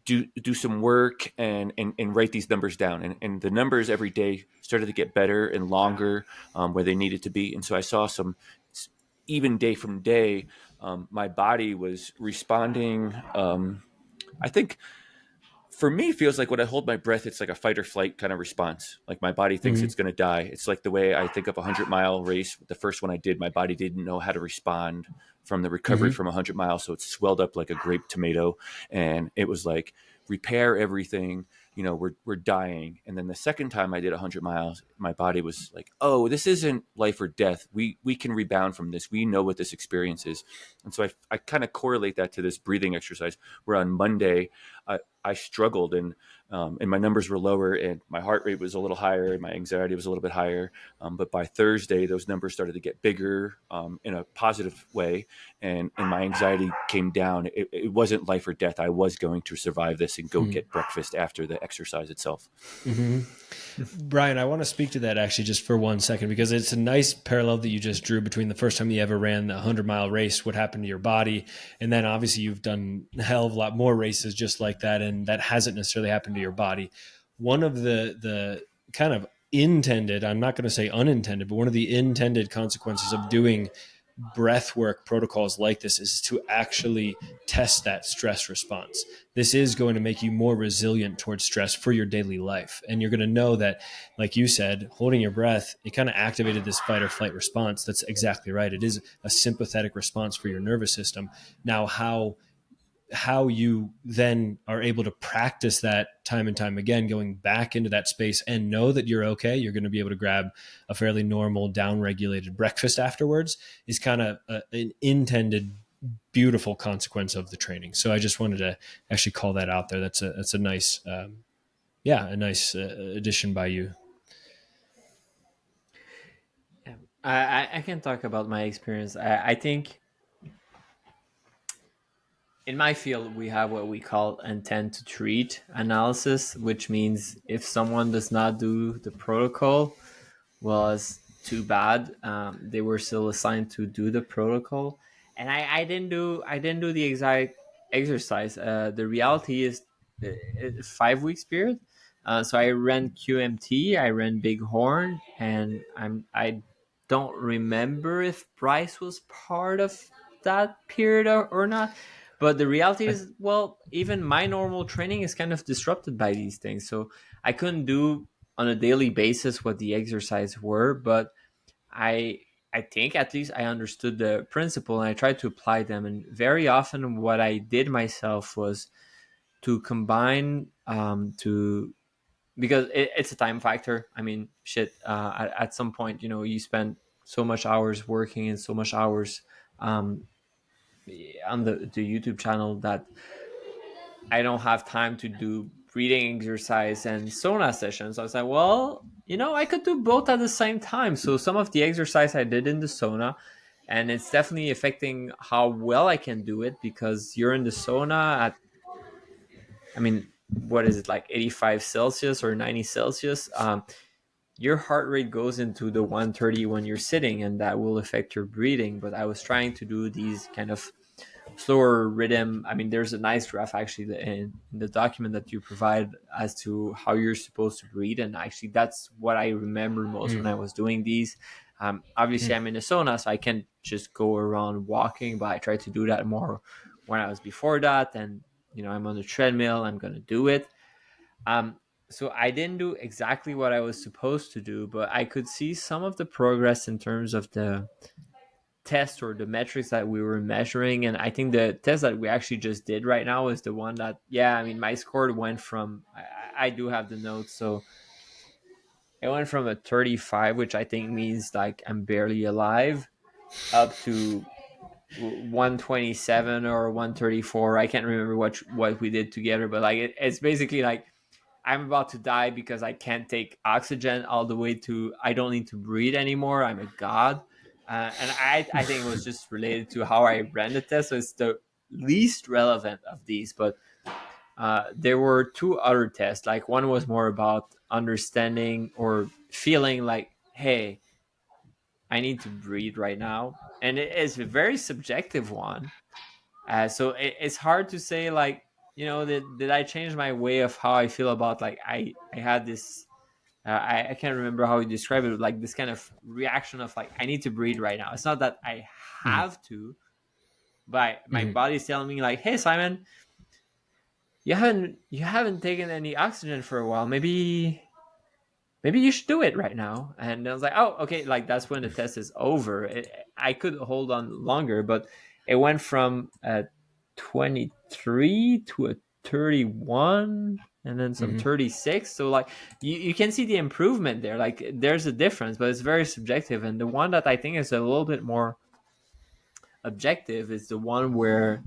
do some work and write these numbers down. And the numbers every day started to get better and longer, where they needed to be. And so I saw some, even day from day, my body was responding. I think for me, feels like when I hold my breath, it's like a fight or flight kind of response. Like my body thinks Mm-hmm. it's going to die. It's like the way I think of a 100-mile race. The first one I did, my body didn't know how to respond from the recovery Mm-hmm. from 100 miles. So it swelled up like a grape tomato. And it was like, repair everything. We're dying. And then the second time I did 100 miles, my body was like, oh, this isn't life or death. We can rebound from this. We know what this experience is. And so I kind of correlate that to this breathing exercise, where on Monday, I struggled, and my numbers were lower, and my heart rate was a little higher, and my anxiety was a little bit higher. But by Thursday, those numbers started to get bigger, in a positive way, and my anxiety came down. It wasn't life or death. I was going to survive this and go get breakfast after the exercise itself. Mm-hmm. Brian, I want to speak to that actually just for 1 second, because it's a nice parallel that you just drew between the first time you ever ran the 100-mile race, what happened to your body, and then obviously you've done a hell of a lot more races just like that, and that hasn't necessarily happened to your body. One of the kind of intended, I'm not going to say unintended, but one of the intended consequences of doing breath work protocols like this is to actually test that stress response. This is going to make you more resilient towards stress for your daily life. And you're going to know that, like you said, holding your breath, it kind of activated this fight or flight response. That's exactly right. It is a sympathetic response for your nervous system. Now, how you then are able to practice that time and time again, going back into that space and know that you're okay, you're going to be able to grab a fairly normal down regulated breakfast afterwards, is kind of an intended beautiful consequence of the training. So I just wanted to actually call that out there. That's a nice a nice addition by you. Yeah. I can talk about my experience. I think in my field, we have what we call intent to treat analysis, which means if someone does not do the protocol, well, it's too bad. They were still assigned to do the protocol, and I didn't do the exact exercise. The reality is, 5 weeks period. So I ran QMT, I ran Bighorn, and I don't remember if Bryce was part of that period or not. But the reality is, well, even my normal training is kind of disrupted by these things. So I couldn't do on a daily basis what the exercise were, but I I think at least I understood the principle and I tried to apply them. And very often, what I did myself was to combine to because it's a time factor. I mean, shit. At some point, you spend so much hours working and so much hours um, on the YouTube channel that I don't have time to do breathing exercise and sauna sessions. I was like, well, I could do both at the same time. So some of the exercise I did in the sauna, and it's definitely affecting how well I can do it because you're in the sauna at, I mean, what is it, like 85 Celsius or 90 Celsius? Your heart rate goes into the 130 when you're sitting, and that will affect your breathing. But I was trying to do these kind of slower rhythm. I mean, there's a nice graph actually in the document that you provide as to how you're supposed to breathe, and actually that's what I remember most when I was doing these. Obviously, I'm in a sauna, so I can't just go around walking, but I try to do that more when I was before that. And I'm on the treadmill. I'm gonna do it. Um, so I didn't do exactly what I was supposed to do, but I could see some of the progress in terms of the test or the metrics that we were measuring. And I think the test that we actually just did right now is the one that, yeah, I mean, my score went from, I do have the notes. So it went from a 35, which I think means like I'm barely alive, up to 127 or 134. I can't remember what we did together, but like it's basically like I'm about to die because I can't take oxygen all the way to I don't need to breathe anymore. I'm a god. And I think it was just related to how I ran the test. So it's the least relevant of these. But there were two other tests. Like one was more about understanding or feeling like, hey, I need to breathe right now. And it is a very subjective one. So it's hard to say like, did I change my way of how I feel about like I had this I can't remember how you describe it, like this kind of reaction of like I need to breathe right now. It's not that I have to, but my body's telling me like, hey Simon, you haven't taken any oxygen for a while. Maybe you should do it right now. And I was like, oh, okay. Like that's when the test is over. I could hold on longer, but it went from a 23 to a 31 and then some 36. So like you can see the improvement there. Like there's a difference, but it's very subjective. And the one that I think is a little bit more objective is the one where,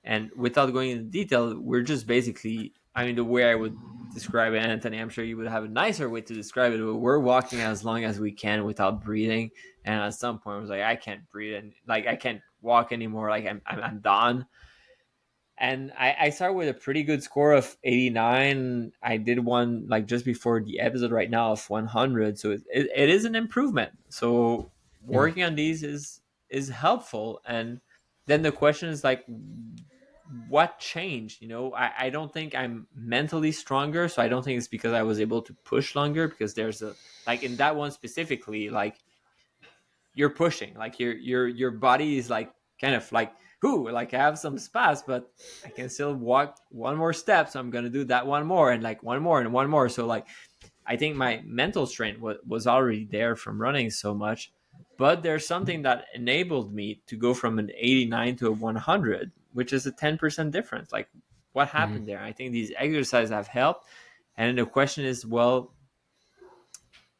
and without going into detail, we're just basically, I mean, the way I would describe it, Anthony, I'm sure you would have a nicer way to describe it, but we're walking as long as we can without breathing. And at some point, I was like, I can't breathe and like I can't walk anymore. Like I'm done. And I started with a pretty good score of 89. I did one like just before the episode right now of 100. So it is an improvement. So working on these is helpful. And then the question is like, what changed? I don't think I'm mentally stronger. So I don't think it's because I was able to push longer, because there's a, like in that one specifically, like you're pushing, like your body is like kind of like, whoo, like I have some spasms, but I can still walk one more step, so I'm gonna do that one more and like one more and one more. So like I think my mental strength was already there from running so much, but there's something that enabled me to go from an 89 to a 100, which is a 10% difference. Like what happened there? I think these exercises have helped. And the question is, well,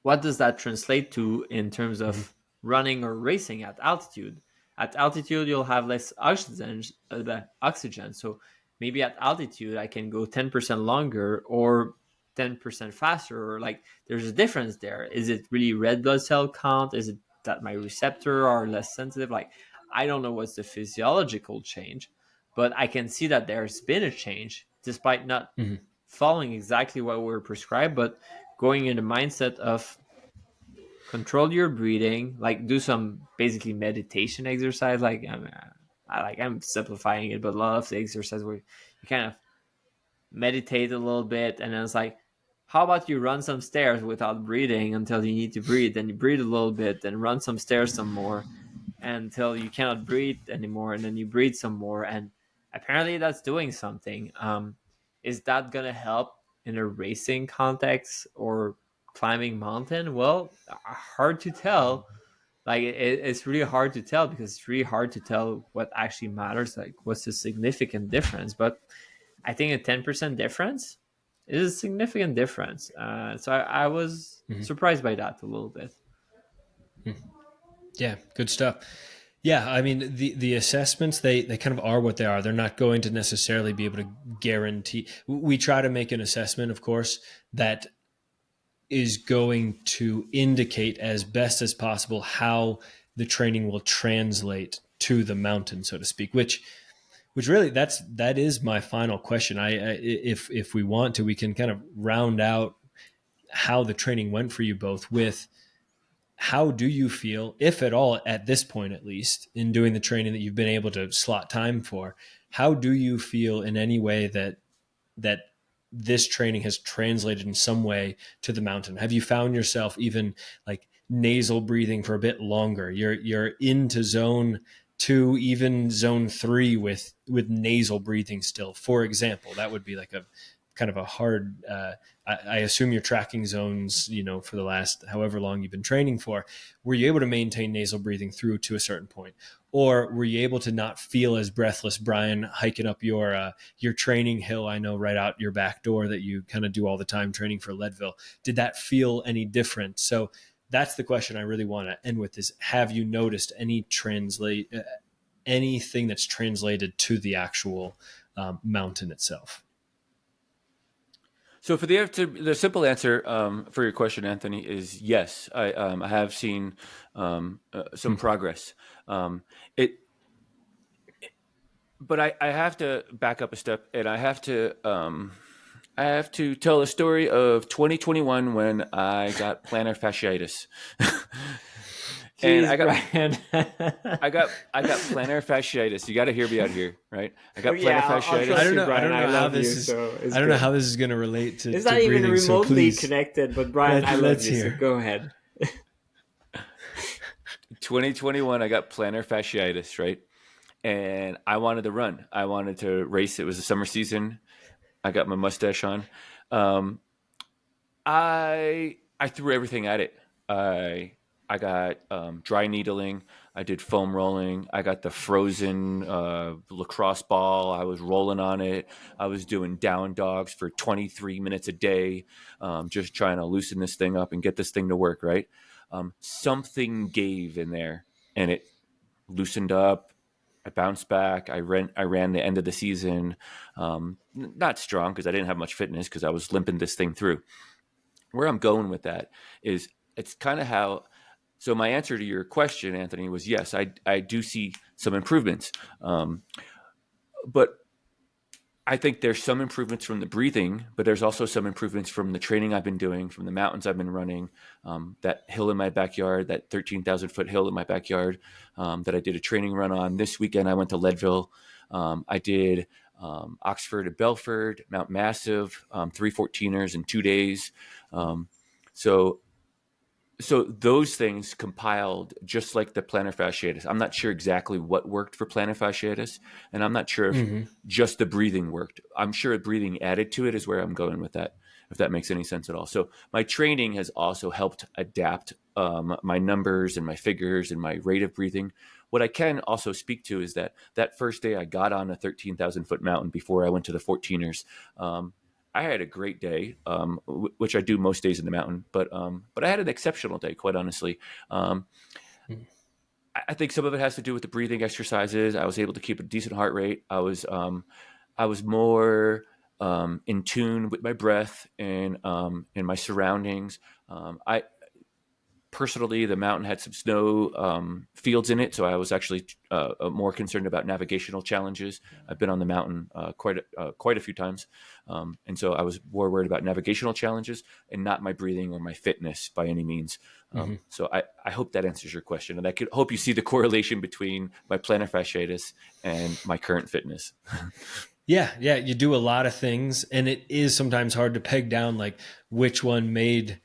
what does that translate to in terms of running or racing at altitude? At altitude, you'll have less oxygen. So maybe at altitude, I can go 10% longer or 10% faster, or like there's a difference there. Is it really red blood cell count? Is it that my receptor are less sensitive? Like, I don't know what's the physiological change, but I can see that there's been a change despite not Mhm. following exactly what we were prescribed, but going in the mindset of control your breathing, like do some basically meditation exercise. I'm simplifying it, but a lot of the exercise where you kind of meditate a little bit, and then it's like, how about you run some stairs without breathing until you need to breathe, then you breathe a little bit, then run some stairs some more until you cannot breathe anymore, and then you breathe some more, and apparently that's doing something. Is that gonna help in a racing context or climbing mountain? Well, hard to tell. Like it's really hard to tell, because it's really hard to tell what actually matters, like what's the significant difference. But I think a 10% difference is a significant difference. So I was Mhm. surprised by that a little bit. Yeah, good stuff. Yeah, I mean the assessments, they kind of are what they are. They're not going to necessarily be able to guarantee. We try to make an assessment, of course, that is going to indicate as best as possible how the training will translate to the mountain, so to speak. Which really that is my final question. If we want to, we can kind of round out how the training went for you both with how do you feel, if at all, at this point, at least in doing the training that you've been able to slot time for, how do you feel in any way that this training has translated in some way to the mountain? Have you found yourself even like nasal breathing for a bit longer? You're into zone 2, even zone 3 with nasal breathing still, for example. That would be like a kind of a hard, I assume you're tracking zones, for the last however long you've been training for. Were you able to maintain nasal breathing through to a certain point? Or were you able to not feel as breathless, Brian, hiking up your training hill? I know right out your back door that you kind of do all the time training for Leadville. Did that feel any different? So that's the question I really want to end with: is have you noticed anything that's translated to the actual mountain itself? So for the simple answer for your question, Anthony, is yes. I have seen some progress. It, but I have to back up a step, and I have to tell a story of 2021 when I got plantar fasciitis. And Jeez, Brian. I got plantar fasciitis. You got to hear me out here, right? I got plantar Yeah, I'll I fasciitis. trust don't you, know. I Brian. don't I know how love you, this is. so it's I don't know good. how this is going to relate It's to not even breathing. So remotely please, connected, but Brian, I love let's you, so hear. go ahead. 2021, I got plantar fasciitis, right? And I wanted to run. I wanted to race. It was the summer season. I got my mustache on. Um, I threw everything at it. I got dry needling. I did foam rolling. I got the frozen lacrosse ball. I was rolling on it. I was doing down dogs for 23 minutes a day, just trying to loosen this thing up and get this thing to work. Right. Something gave in there, and it loosened up. I bounced back. I ran the end of the season, not strong because I didn't have much fitness because I was limping this thing through. Where I'm going with that is it's kind of how. So my answer to your question, Anthony, was yes. I do see some improvements, but I think there's some improvements from the breathing, but there's also some improvements from the training I've been doing, from the mountains I've been running, that hill in my backyard, that 13,000-foot hill in my backyard, that I did a training run on. This weekend, I went to Leadville. I did Oxford and Belford, Mount Massive, 3 14ers in 2 days. Um, so so those things compiled just like the plantar fasciitis. I'm not sure exactly what worked for plantar fasciitis, and I'm not sure if Mm-hmm. just the breathing worked. I'm sure breathing added to it is where I'm going with that, if that makes any sense at all. So my training has also helped adapt my numbers and my figures and my rate of breathing. What I can also speak to is that first day I got on a 13,000-foot mountain before I went to the 14ers. I had a great day, which I do most days in the mountain, but I had an exceptional day, quite honestly. Um, I think some of it has to do with the breathing exercises. I was able to keep a decent heart rate. I was more in tune with my breath and my surroundings. I Personally, the mountain had some snow fields in it, so I was actually more concerned about navigational challenges. I've been on the mountain quite a few times, and so I was more worried about navigational challenges and not my breathing or my fitness by any means. Mm-hmm. So I hope that answers your question, and I hope you see the correlation between my plantar fasciitis and my current fitness. Yeah, yeah, you do a lot of things, and it is sometimes hard to peg down like which one made,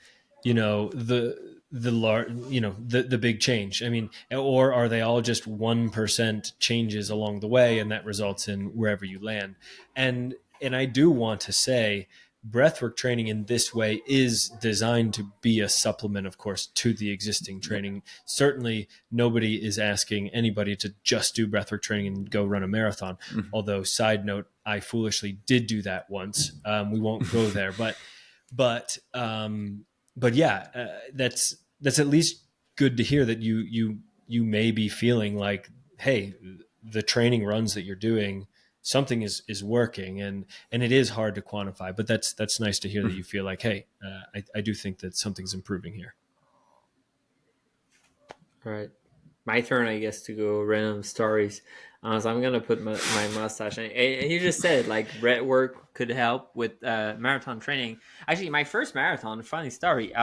the big change. I mean, or are they all just 1% changes along the way, and that results in wherever you land? And I do want to say, breathwork training in this way is designed to be a supplement, of course, to the existing training. Certainly, nobody is asking anybody to just do breathwork training and go run a marathon. Mhm. Although, side note, I foolishly did do that once. We won't go there, but yeah, that's at least good to hear that you may be feeling like, hey, the training runs that you're doing, something is working, and it is hard to quantify, but that's nice to hear that you feel like, hey, I do think that something's improving here. All right, my turn, I guess, to go random stories. So I'm gonna put my mustache. And you just said like breath work could help with marathon training. Actually, my first marathon, funny story.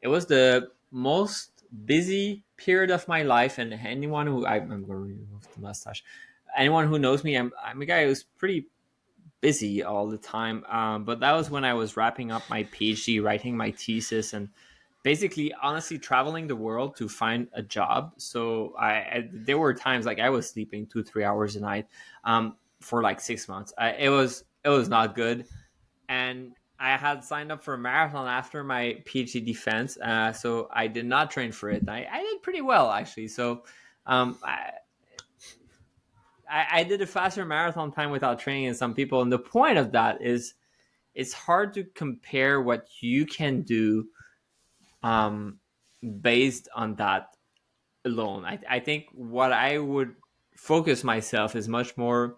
It was the most busy period of my life, and anyone who I'm going to remove the mustache. Anyone who knows me, I'm a guy who's pretty busy all the time. But that was when I was wrapping up my PhD, writing my thesis, and basically, honestly, traveling the world to find a job. So there were times like I was sleeping 2-3 hours a night, for like 6 months. It was not good, and I had signed up for a marathon after my PhD defense, so I did not train for it. I did pretty well actually. So um, I, I did a faster marathon time without training than some people, and the point of that is it's hard to compare what you can do um, based on that alone. I think what I would focus myself is much more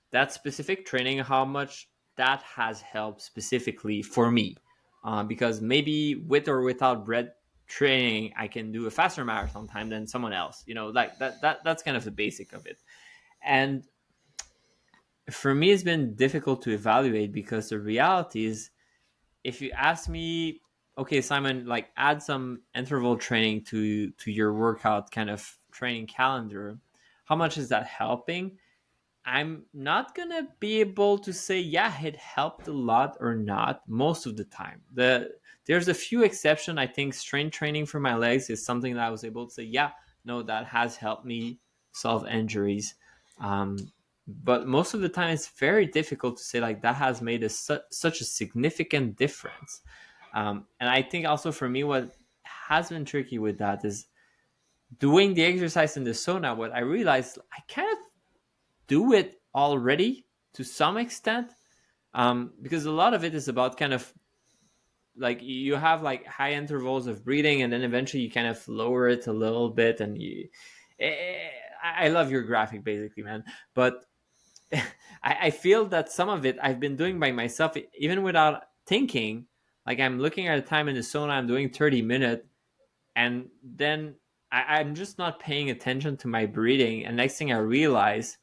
that specific training, how much that has helped specifically for me. Because maybe with or without bread training, I can do a faster marathon time than someone else. Like that's kind of the basic of it. And for me, it's been difficult to evaluate because the reality is, if you ask me, okay, Simon, like add some interval training to your workout kind of training calendar, how much is that helping? I'm not gonna be able to say yeah it helped a lot or not most of the time. There's a few exceptions. I think strength training for my legs is something that I was able to say yeah, no, that has helped me solve injuries. But most of the time it's very difficult to say like that has made such a significant difference. And I think also for me what has been tricky with that is doing the exercise in the sauna. What I realized, I kind of do it already to some extent, because a lot of it is about kind of like you have like high intervals of breathing and then eventually you kind of lower it a little bit and I love your graphic basically, man. But I feel that some of it I've been doing by myself even without thinking. Like I'm looking at a time in the sauna, I'm doing 30 minutes, and then I'm just not paying attention to my breathing, and next thing I realize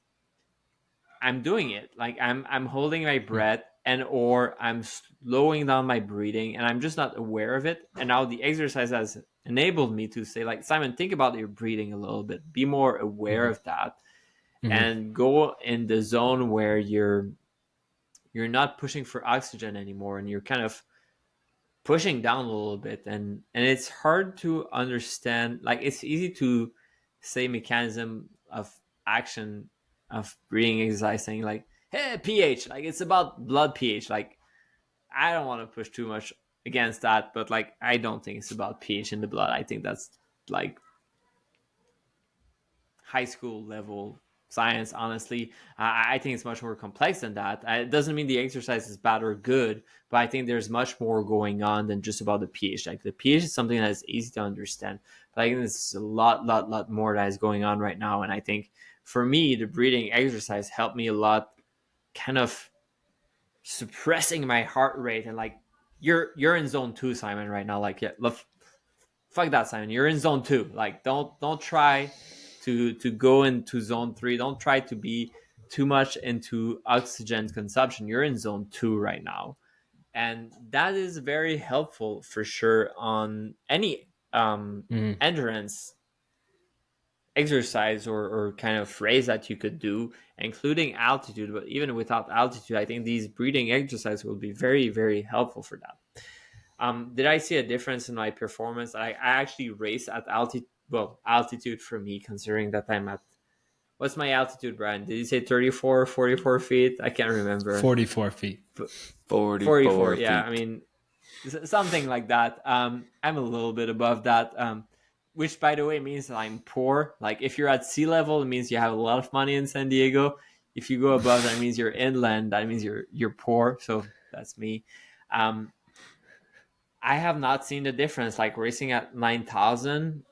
I'm doing it. Like I'm holding my breath and or I'm slowing down my breathing and I'm just not aware of it. And now the exercise has enabled me to say like, Simon, think about your breathing a little bit. Be more aware Mm-hmm. of that Mm-hmm. and go in the zone where you're not pushing for oxygen anymore and you're kind of pushing down a little bit, and it's hard to understand. Like it's easy to say mechanism of action of breathing exercise, saying like, hey, pH, like it's about blood pH. Like I don't want to push too much against that, but like I don't think it's about pH in the blood. I think that's like high school level science. Honestly, I think it's much more complex than that. It doesn't mean the exercise is bad or good, but I think there's much more going on than just about the pH. Like the pH is something that is easy to understand, but I think there's a lot more that is going on right now. And I think for me, the breathing exercise helped me a lot, kind of suppressing my heart rate. And like you're in zone 2, Simon, right now. Like yeah, fuck that, Simon. You're in zone 2. Like, don't try to go into zone 3. Don't try to be too much into oxygen consumption. You're in zone 2 right now, and that is very helpful for sure on any Mm. endurance exercise or kind of phrase that you could do, including altitude. But even without altitude, I think these breathing exercises will be very, very helpful for that. Did I see a difference in my performance? I actually race at altitude. Well, altitude for me, considering that I'm at, what's my altitude, Brian? Did you say 34, 44 feet? I can't remember. 44 feet. 44. 44 Yeah, I feet. mean, something like that. I'm a little bit above that. Which, by the way, means that I'm poor. Like, if you're at sea level, it means you have a lot of money in San Diego. If you go above, that means you're inland. That means you're poor. So that's me. Um, I have not seen the difference. Like, racing at 9,000,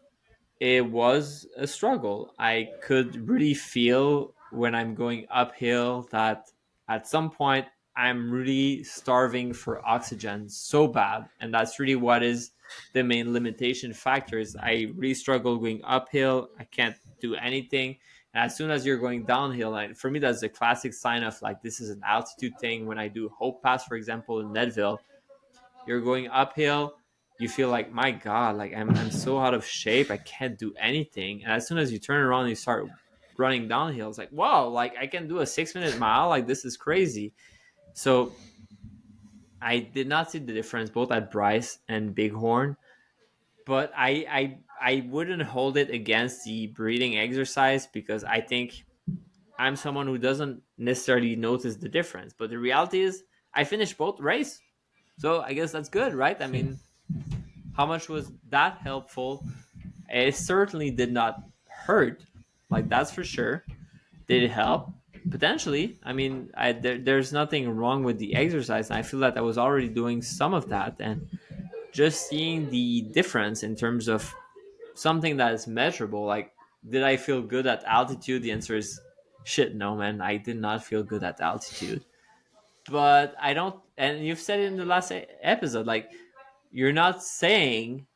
it was a struggle. I could really feel when I'm going uphill that at some point I'm really starving for oxygen so bad. And that's really what is the main limitation factors. I really struggle going uphill. I can't do anything. And as soon as you're going downhill, and for me, that's a classic sign of like this is an altitude thing. When I do Hope Pass, for example, in Leadville, you're going uphill, you feel like, my god, like I'm so out of shape, I can't do anything. And as soon as you turn around and you start running downhill, it's like, wow, like I can do a 6 minute mile, like this is crazy. So I did not see the difference both at Bryce and Bighorn, but I wouldn't hold it against the breathing exercise, because I think I'm someone who doesn't necessarily notice the difference. But the reality is I finished both race, so I guess that's good, right? I mean, how much was that helpful? It certainly did not hurt, like that's for sure. Did it help? Potentially. I mean, there's nothing wrong with the exercise. And I feel that I was already doing some of that, and just seeing the difference in terms of something that is measurable. Like, did I feel good at altitude? The answer is shit. No, man, I did not feel good at altitude. But I don't. And you've said it in the last episode. Like, you're not saying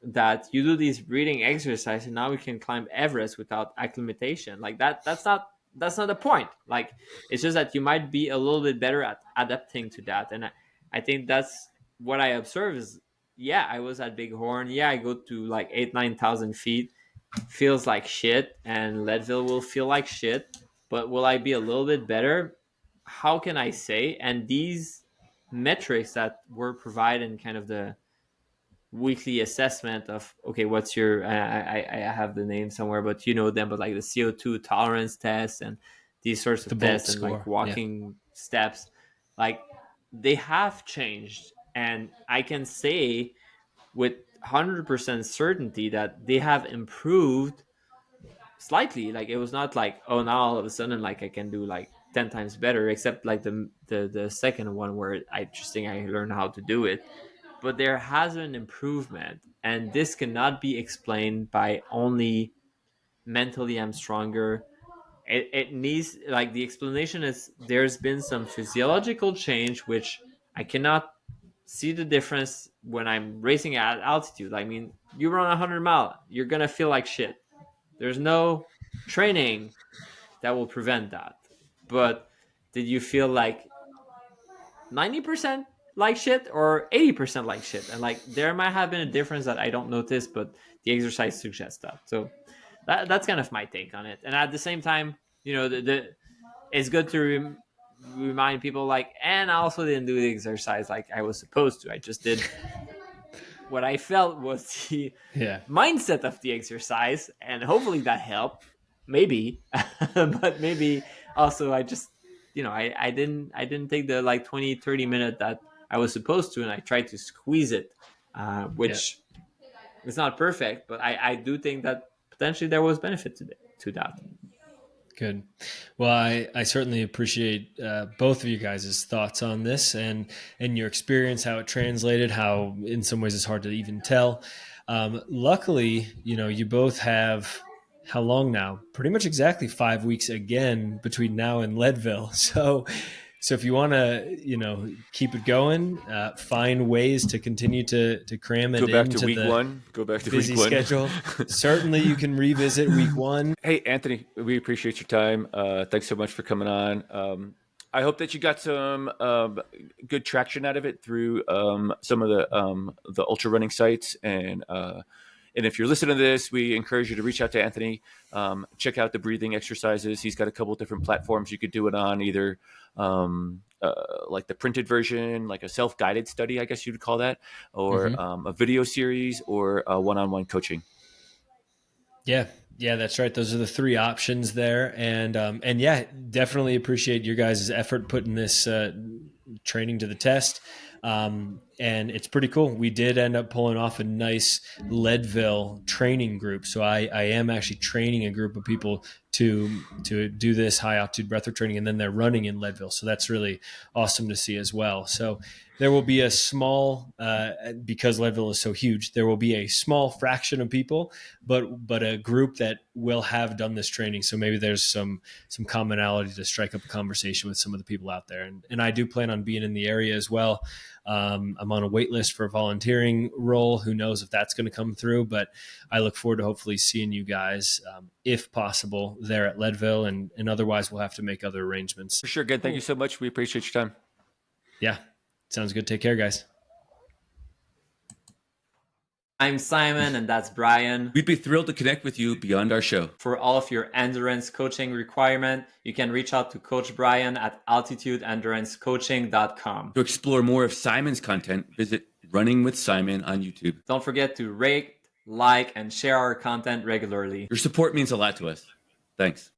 that you do these breathing exercise and now we can climb Everest without acclimatation. Like that's not the point. Like, it's just that you might be a little bit better at adapting to that. And I think that's what I observe is, yeah, I was at Bighorn. Yeah, I go to like 8,000 to 9,000 feet. Feels like shit, and Leadville will feel like shit. But will I be a little bit better? How can I say? And these metrics that were provided in kind of the weekly assessment of, okay, what's your I have the name somewhere, but you know them, but like the CO2 tolerance test and these sorts The of Bolt tests and like score. Yeah. walking steps, like they have changed. And I can say with 100% certainty that they have improved slightly. Like, it was not like, oh, now all of a sudden like I can do like 10 times better, except like the second one where I just think I learned how to do it. But there has been improvement, and this cannot be explained by only mentally I'm stronger. It needs, like, the explanation is there's been some physiological change which I cannot see the difference when I'm racing at altitude. I mean, you run 100 mile, you're gonna feel like shit. There's no training that will prevent that. But did you feel like 90% like shit or 80% like shit? And like, there might have been a difference that I don't notice, but the exercise suggests that. So that's kind of my take on it. And at the same time, the it's good to remind people, like, and I also didn't do the exercise like I was supposed to. I just did what I felt was the Yeah. mindset of the exercise, and hopefully that helped. Maybe, but maybe also I just, I didn't take the like 20-30 minute that I was supposed to, and I tried to squeeze it, Yeah. which is not perfect, but I do think that potentially there was benefit to that. Good. Well, I certainly appreciate both of you guys' thoughts on this and your experience, how it translated, how in some ways it's hard to even tell. Luckily, you both have how long now? Pretty much exactly 5 weeks again between now and Leadville. So So if you want to, keep it going, find ways to continue to cram it Go back to into week the one. Go back to busy week one. schedule. Certainly, you can revisit week one. Hey, Anthony, we appreciate your time. Thanks so much for coming on. I hope that you got some good traction out of it through some of the ultra running sites. And if you're listening to this, we encourage you to reach out to Anthony. Check out the breathing exercises. He's got a couple different platforms you could do it on, either like the printed version, like a self-guided study, I guess you'd call that, or a video series, or one-on-one coaching. Yeah, that's right. Those are the three options there, and yeah, definitely appreciate your guys' effort putting this training to the test. And it's pretty cool. We did end up pulling off a nice Leadville training group. So I am actually training a group of people to do this high altitude breathwork training, and then they're running in Leadville. So that's really awesome to see as well. So there will be a small, because Leadville is so huge, there will be a small fraction of people, but a group that will have done this training. So maybe there's some commonality to strike up a conversation with some of the people out there. And I do plan on being in the area as well. I'm on a wait list for a volunteering role. Who knows if that's going to come through, but I look forward to hopefully seeing you guys, if possible, there at Leadville, and otherwise we'll have to make other arrangements. For sure. Good. Thank you so much. We appreciate your time. Yeah. Sounds good. Take care, guys. I'm Simon, and that's Brian. We'd be thrilled to connect with you beyond our show. For all of your endurance coaching requirement, you can reach out to Coach Brian at altitudeendurancecoaching.com. To explore more of Simon's content, visit Running with Simon on YouTube. Don't forget to rate, like, and share our content regularly. Your support means a lot to us. Thanks.